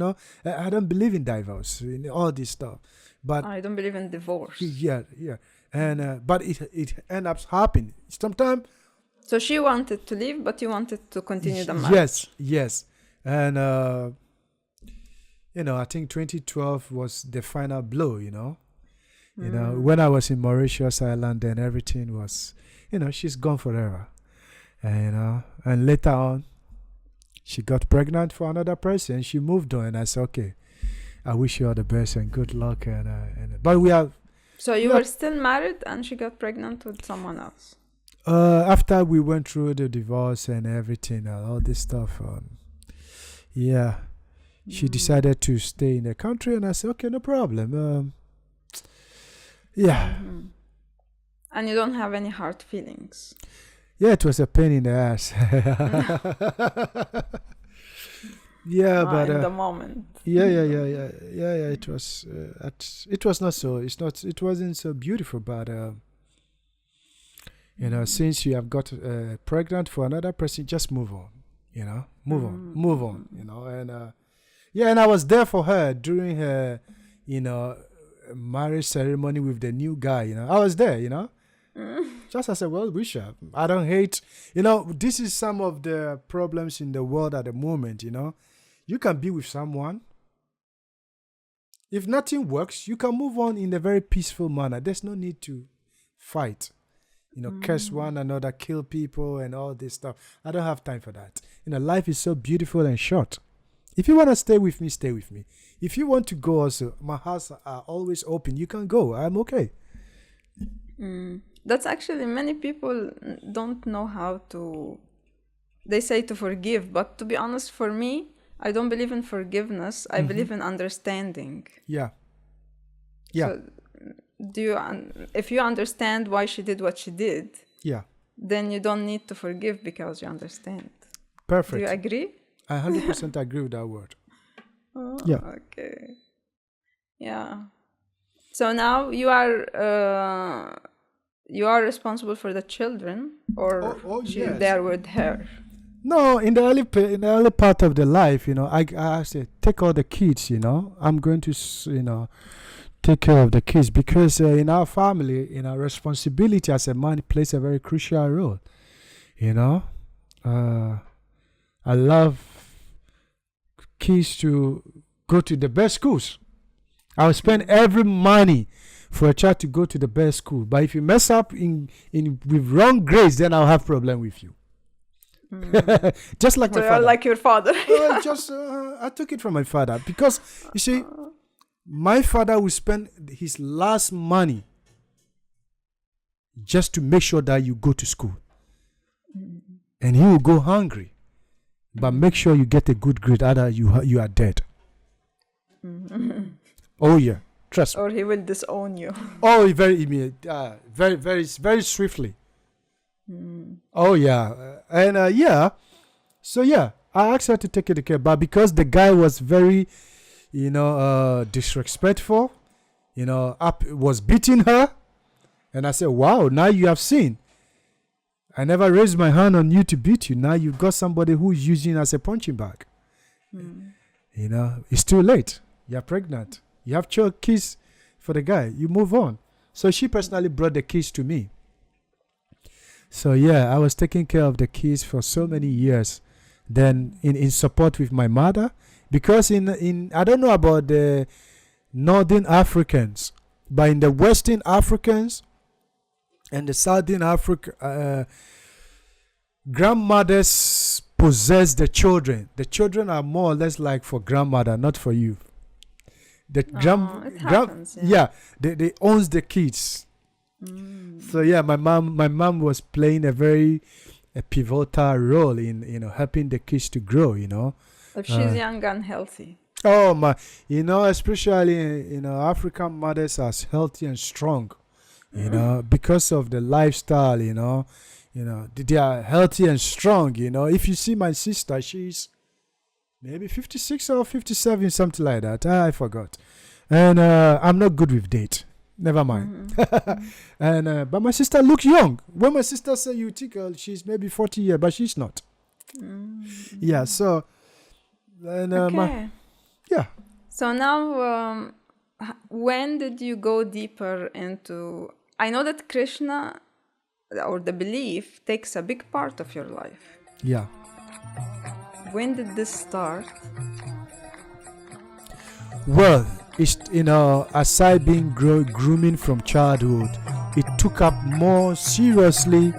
I don't believe in divorce, all this stuff. But I don't believe in divorce. Yeah. And but it ends up happening. Sometimes. So she wanted to leave, but you wanted to continue the marriage. Yes. And, I think 2012 was the final blow, when I was in Mauritius Island, then everything was, she's gone forever. And later on, she got pregnant for another person. She moved on, and I said, okay, I wish you all the best and good luck. But we are. So you were still married, and she got pregnant with someone else. After we went through the divorce and everything, all this stuff, she decided to stay in the country, and I said, okay, no problem. And you don't have any hard feelings? Yeah, it was a pain in the ass. But in the moment. Yeah. It was. It was not so. It wasn't so beautiful, but. Since you have got pregnant for another person, just move on, move on, and I was there for her during her, marriage ceremony with the new guy, I was there, just as a well-wisher. I don't hate, this is some of the problems in the world at the moment, you can be with someone. If nothing works, you can move on in a very peaceful manner. There's no need to fight. Curse one another, kill people, and all this stuff. I don't have time for that. Life is so beautiful and short. If you want to stay with me, stay with me. If you want to go also, my house are always open. You can go. I'm okay. That's actually, many people don't know how to, they say to forgive, but to be honest, for me, I don't believe in forgiveness. I believe in understanding. Yeah. So, if you understand why she did what she did, then you don't need to forgive because you understand. Perfect. Do you agree? I 100% agree with that word. Okay. Yeah. So now you are responsible for the children, or yes. There with her? No, in the early part of the life, I said, take all the kids, I'm going to, take care of the kids, because in our family, responsibility as a man plays a very crucial role. I love kids to go to the best schools. I will spend every money for a child to go to the best school. But if you mess up with wrong grades, then I'll have problem with you. Just like my father. You're like your father. I took it from my father, because you see, my father will spend his last money just to make sure that you go to school. And he will go hungry. But make sure you get a good grade, otherwise you are dead. Oh yeah, trust me. Or he will disown you. Oh, very immediate, very, very, very swiftly. Oh yeah, and so I asked her to take it care, but because the guy was very, disrespectful, was beating her, and I said, "Wow, now you have seen. I never raised my hand on you to beat you. Now you've got somebody who's using as a punching bag. It's too late. You're pregnant. You have kids for the guy. You move on." So she personally brought the kids to me. So I was taking care of the kids for so many years. Then in support with my mother, because in I don't know about the Northern Africans, but in the Western Africans and the Southern Africa, grandmothers possess the children. The children are more or less like for grandmother, not for you. It happens, they owns the kids. So my mom was playing a pivotal role in helping the kids to grow. If she's young and healthy. Oh my, especially African mothers are healthy and strong. Because of the lifestyle. They are healthy and strong. If you see my sister, she's maybe 56 or 57, something like that. I forgot. And I'm not good with date. Never mind. And but my sister looks young. When my sister says you think she's maybe 40 years, but she's not. Yeah, so and Okay. yeah. So now, when did you go deeper into? I know that Krishna or the belief takes a big part of your life. Yeah. When did this start? Well, it's aside being grooming from childhood, it took up more seriously.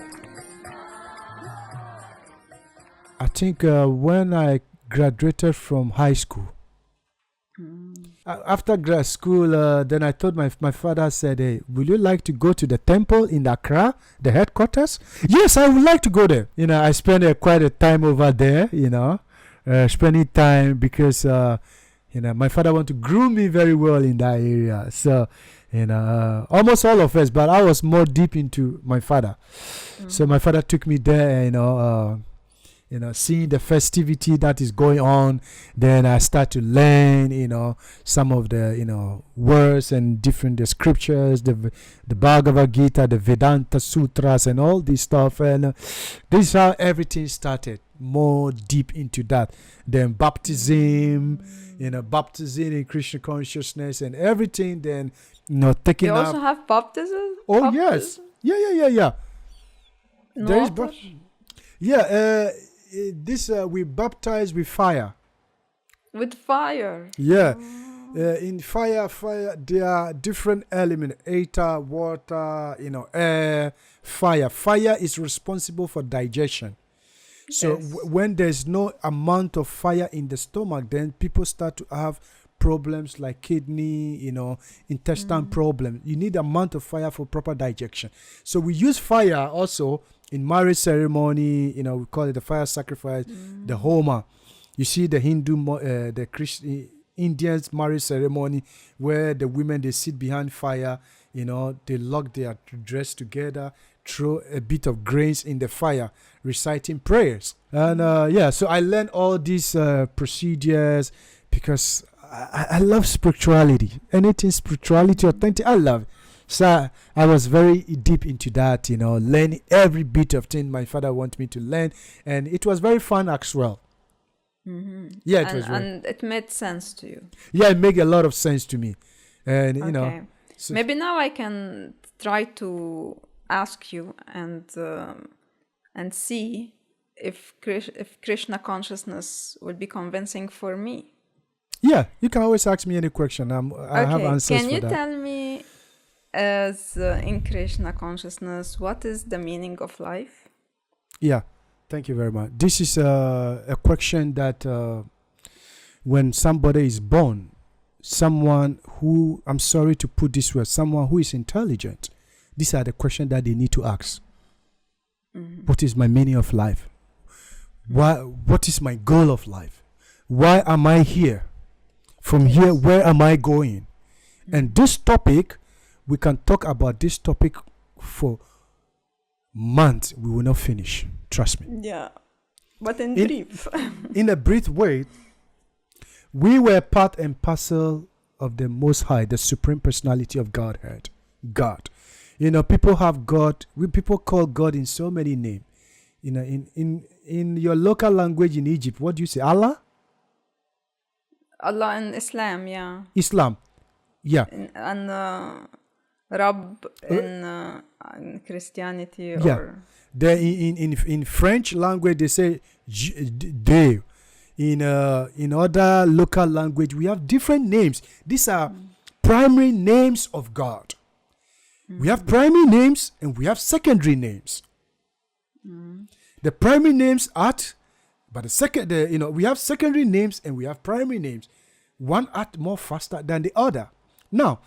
I think when I graduated from high school. After grad school, then I told my father, said, "Hey, will you like to go to the temple in Accra, the headquarters?" Yes, I would like to go there. I spent quite a time over there. Spending time because my father wanted to groom me very well in that area. So almost all of us, but I was more deep into my father. So my father took me there. Seeing the festivity that is going on, then I start to learn, some of the, words and different the scriptures, the Bhagavad Gita, the Vedanta Sutras, and all this stuff. And this is how everything started. More deep into that. Then baptism, baptism in Krishna Consciousness and everything. Then, taking You up. also have baptism? Oh yes, yeah. No There is water? Yeah. This we baptize with fire. With fire. Yeah. In fire, there are different elements: ether, water, air, fire. Fire is responsible for digestion. So Yes. when there's no amount of fire in the stomach, then people start to have problems like kidney, intestine problem. You need amount of fire for proper digestion. So we use fire also in marriage ceremony. We call it the fire sacrifice, the Homa. You see the Hindu, the Christian, Indians marriage ceremony where the women, they sit behind fire. They lock their dress together, throw a bit of grains in the fire, reciting prayers. And so I learned all these procedures because I love spirituality. Anything spirituality, authentic, I love it. So I was very deep into that, learning every bit of thing my father wanted me to learn. And it was very fun as well. Yeah, it was very. And it made sense to you. Yeah, it made a lot of sense to me. And, Okay. so- Maybe now I can try to ask you and see if Krishna consciousness will be convincing for me. yeah, you can always ask me any question. I have answers Can for you that. tell me, as in Krishna consciousness, what is the meaning of life? Yeah, thank you very much. This is a question that when somebody is born, someone who, I'm sorry to put this word, someone who is intelligent, these are the questions that they need to ask. What is my meaning of life? What is my goal of life? Why am I here? From here, where am I going? And this topic, we can talk about this topic for months. We will not finish. Trust me. Yeah, but in In- brief. In a brief way, we were part and parcel of the Most High, the Supreme Personality of Godhead. God. People have God. People call God in so many names. In your local language in Egypt, what do you say? Allah? Allah in Islam, yeah. Islam. Yeah. And Rab in Christianity, Yeah. or Then in French language, they say Dieu. In other local language, we have different names. These are primary names of God. We have primary names and we have secondary names. The primary names act, but we have secondary names and we have primary names. One act more faster than the other. Now,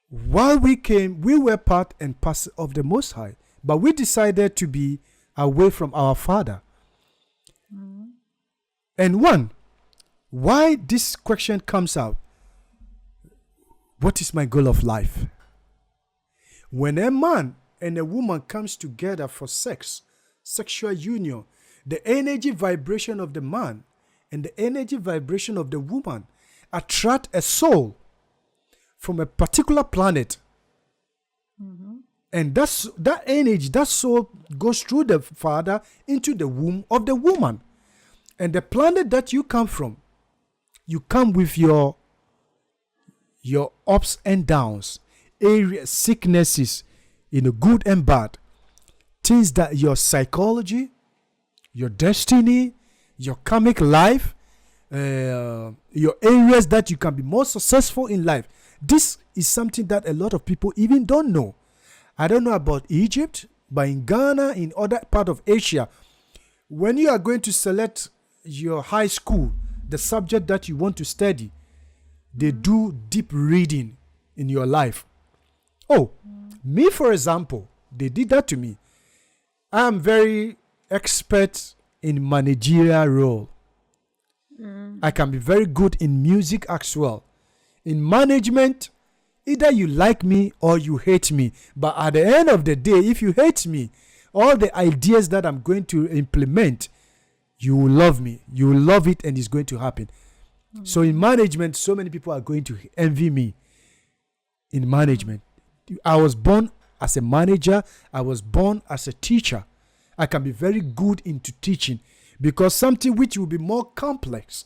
while we came, we were part and parcel of the Most High, but we decided to be away from our Father. And why this question comes out? What is my goal of life? When a man and a woman comes together for sexual union, the energy vibration of the man and the energy vibration of the woman attract a soul from a particular planet And that energy, that soul goes through the father into the womb of the woman. And the planet that you come from, you come with your ups and downs, areas, sicknesses, good and bad. Things that your psychology, your destiny, your karmic life, your areas that you can be more successful in life. This is something that a lot of people even don't know. I don't know about Egypt, but in Ghana, in other part of Asia, when you are going to select your high school, the subject that you want to study, they do deep reading in your life. Oh, me, for example, they did that to me. I am very expert in managerial role. I can be very good in music as well. In management, either you like me or you hate me. But at the end of the day, if you hate me, all the ideas that I'm going to implement, you will love me. You will love it, and it's going to happen. So in management, so many people are going to envy me. In management, I was born as a manager. I was born as a teacher. I can be very good into teaching, because something which will be more complex,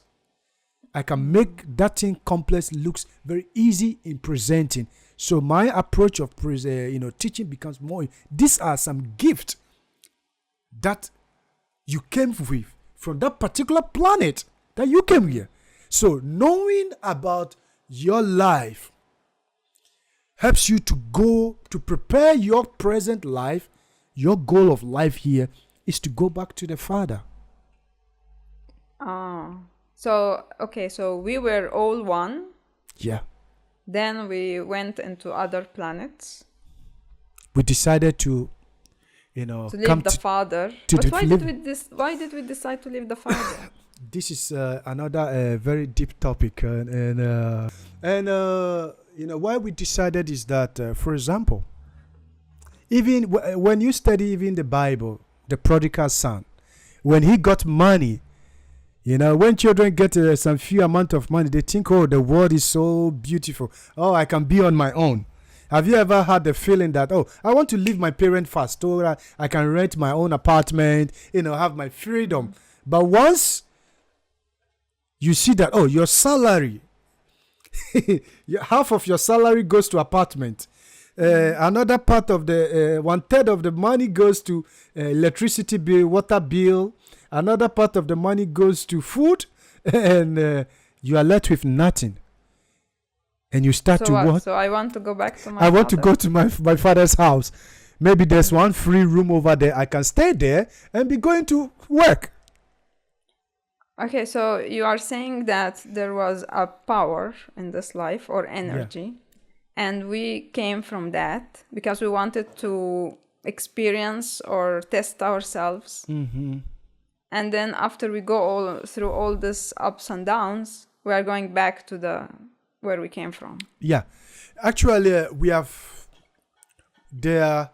I can make that thing complex looks very easy in presenting. So my approach of teaching becomes more. These are some gifts that you came with from that particular planet that you came here. So knowing about your life helps you to prepare your present life. Your goal of life here is to go back to the Father. So we were all one. Yeah. Then we went into other planets. We decided to leave the Father. But why did we decide to leave the Father? This is another very deep topic, and why we decided is that, for example, even when you study even the Bible, the prodigal son, when he got money, when children get some few amount of money, they think, oh, the world is so beautiful. Oh, I can be on my own. Have you ever had the feeling that, oh, I want to leave my parents fast, so I can rent my own apartment, have my freedom. But once you see that, oh, your salary, half of your salary goes to apartment. Another part of the 1/3 of the money goes to electricity bill, water bill. Another part of the money goes to food, and you are left with nothing. And you start to what? So I want to go back to my I want to go to my father's house. Maybe there's one free room over there. I can stay there and be going to work. Okay, so you are saying that there was a power in this life or energy, and we came from that because we wanted to experience or test ourselves. Mm-hmm. And then after we go through all these ups and downs, we are going back to where we came from. Yeah. Actually, there are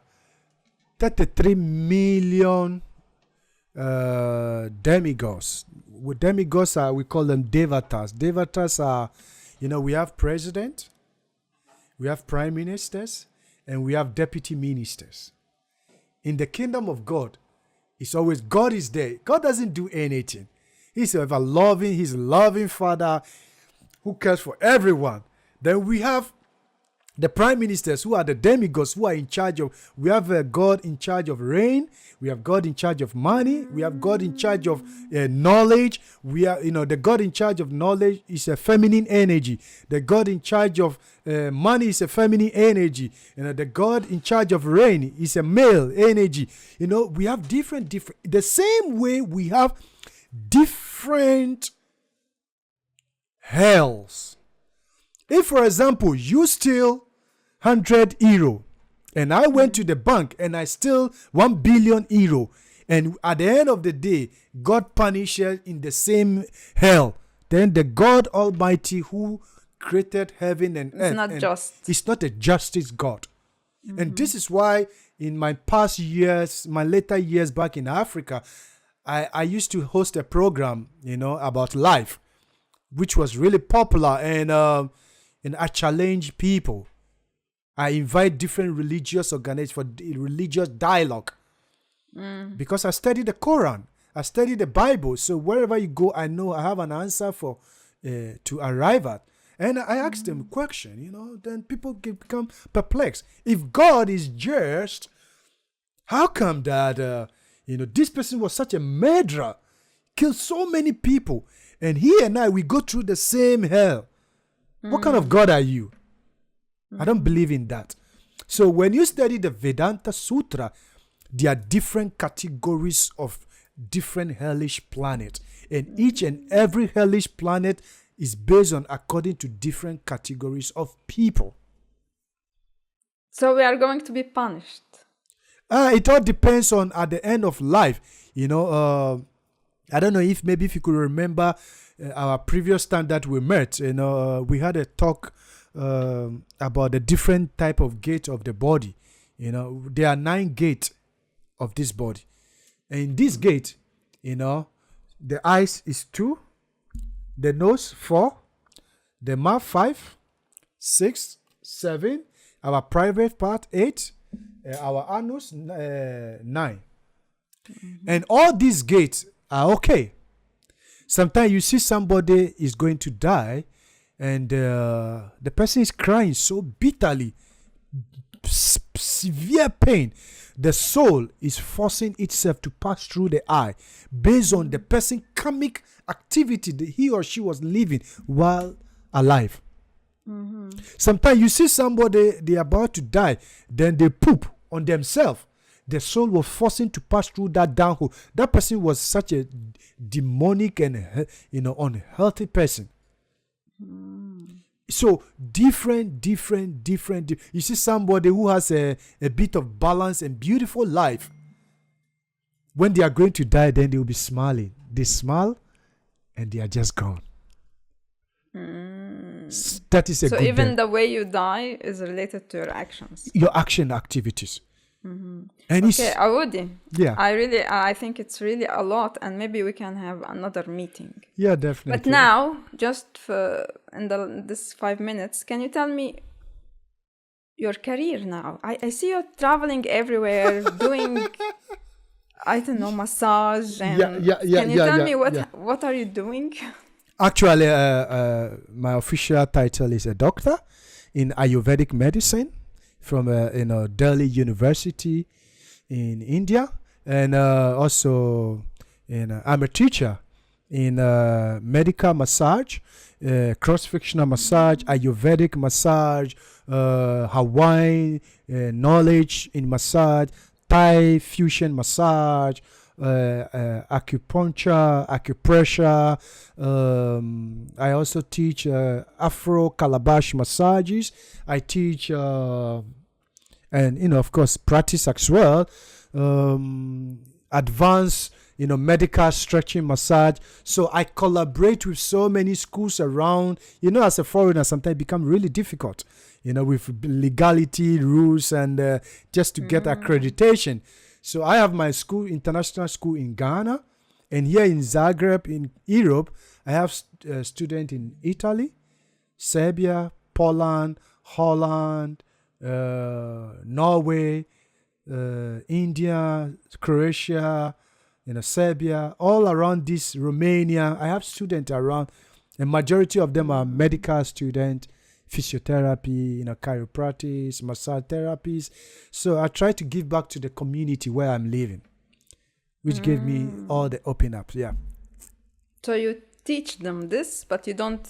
33 million demigods. With demigods, we call them devatas. Devatas are, we have president, we have prime ministers, and we have deputy ministers. In the kingdom of God, it's always God is there. God doesn't do anything. He's ever loving. He's a loving Father who cares for everyone. Then we have the prime ministers, who are the demigods, who are in charge of. We have God in charge of rain. We have God in charge of money. We have God in charge of knowledge. We are, the God in charge of knowledge is a feminine energy. The God in charge of money is a feminine energy. The God in charge of rain is a male energy. We have different. The same way we have different hells. If, for example, you steal 100 euro, and I went to the bank and I steal 1 billion euro, and at the end of the day, God punishes in the same hell, then the God Almighty who created heaven and earth, it's not just. It's not a justice God. Mm-hmm. And this is why in my past years, my later years back in Africa, I used to host a program, about life, which was really popular, and I challenge people. I invite different religious organizations for religious dialogue. Because I study the Quran, I study the Bible. So wherever you go, I know I have an answer for to arrive at. And I ask them a question, then people become perplexed. If God is just, how come that, this person was such a murderer, killed so many people, and he and I, we go through the same hell? What kind of God are you? I don't believe in that. So when you study the Vedanta Sutra, there are different categories of different hellish planets. And each and every hellish planet is based on according to different categories of people. So we are going to be punished. It all depends on at the end of life. I don't know if you could remember our previous time that we met. We had a talk about the different type of gate of the body. There are 9 gates of this body. And in this gate, the eyes is 2, the nose 4, the mouth 5, 6, 7, our private part 8, our anus 9. And all these gates are okay. Sometimes you see somebody is going to die and the person is crying so bitterly, severe pain. The soul is forcing itself to pass through the eye based on the person karmic activity that he or she was living while alive. Sometimes you see somebody, they're about to die, then they poop on themselves. The soul was forcing to pass through that downhole. That person was such a demonic and unhealthy person. So different. You see somebody who has a bit of balance and beautiful life. When they are going to die, then they will be smiling. They smile and they are just gone. That is a so good even day. The way you die is related to your actions. Your action activities. And Okay, Awudi. Yeah. I think it's really a lot, and maybe we can have another meeting. Yeah, definitely. But now, just in this 5 minutes, can you tell me your career now? I see you traveling everywhere, doing, I don't know, massage. And can you tell me what are you doing? Actually, my official title is a doctor in Ayurvedic medicine from Delhi University in India, and also I'm a teacher in medical massage, cross-frictional massage, Ayurvedic massage, Hawaiian knowledge in massage, Thai fusion massage, acupuncture, acupressure. I also teach Afro Calabash massages. I teach and of course practice as well advanced medical stretching massage. So I collaborate with so many schools around. As a foreigner, sometimes it becomes really difficult with legality rules and just to get accreditation. So I have my school, international school in Ghana, and here in Zagreb in Europe I have students in Italy, Serbia, Poland, Holland, Norway, India, Croatia, Serbia, all around this, Romania. I have students around, and majority of them are medical students, physiotherapy, chiropractic, massage therapies. So I try to give back to the community where I'm living, which gave me all the open up. Yeah. So you teach them this, but you don't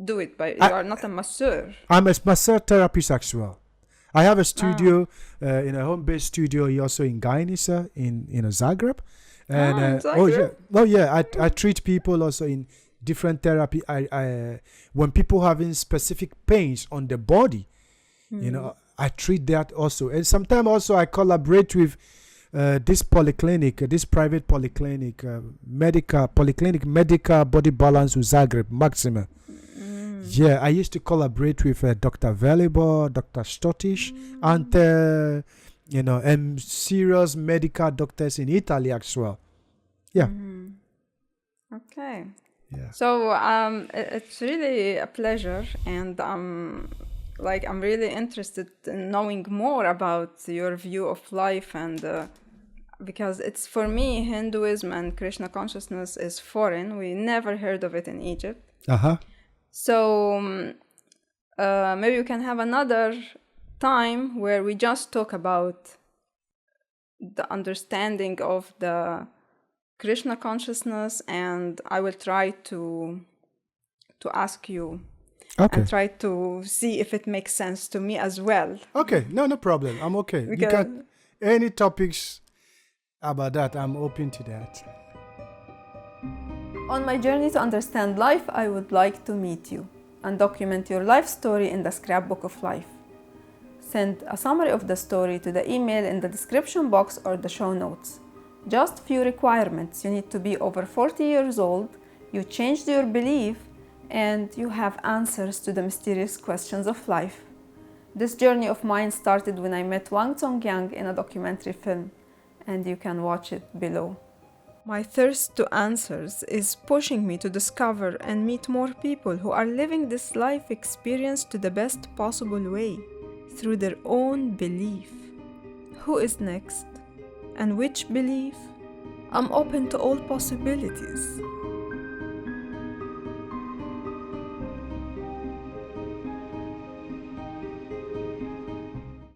do it you are not a masseur. I'm a masseur therapist as well. I have a studio, in a home-based studio, also in Gainisa, in Zagreb. And Zagreb? I treat people also in different therapy. I when people having specific pains on the body, I treat that also. And sometimes also I collaborate with this polyclinic, this private polyclinic, medical body balance with Zagreb, Maxima. Yeah, I used to collaborate with Dr. Velibor, Dr. Stotish, and and serious medical doctors in Italy as well. Yeah. Okay. Yeah. So it's really a pleasure, and like I'm really interested in knowing more about your view of life, and because it's, for me, Hinduism and Krishna consciousness is foreign. We never heard of it in Egypt. So maybe we can have another time where we just talk about the understanding of the Krishna consciousness, and I will try to ask you and try to see if it makes sense to me as well. Okay, no problem. I'm okay. Because you can, any topics about that, I'm open to that. on my journey to understand life, I would like to meet you and document your life story in the Scrapbook of Life. Send a summary of the story to the email in the description box or the show notes. Just few requirements. You need to be over 40 years old, you changed your belief, and you have answers to the mysterious questions of life. This journey of mine started when I met Wang Zongyang in a documentary film, and you can watch it below. My thirst to answers is pushing me to discover and meet more people who are living this life experience to the best possible way, through their own belief. Who is next? And which belief? I'm open to all possibilities.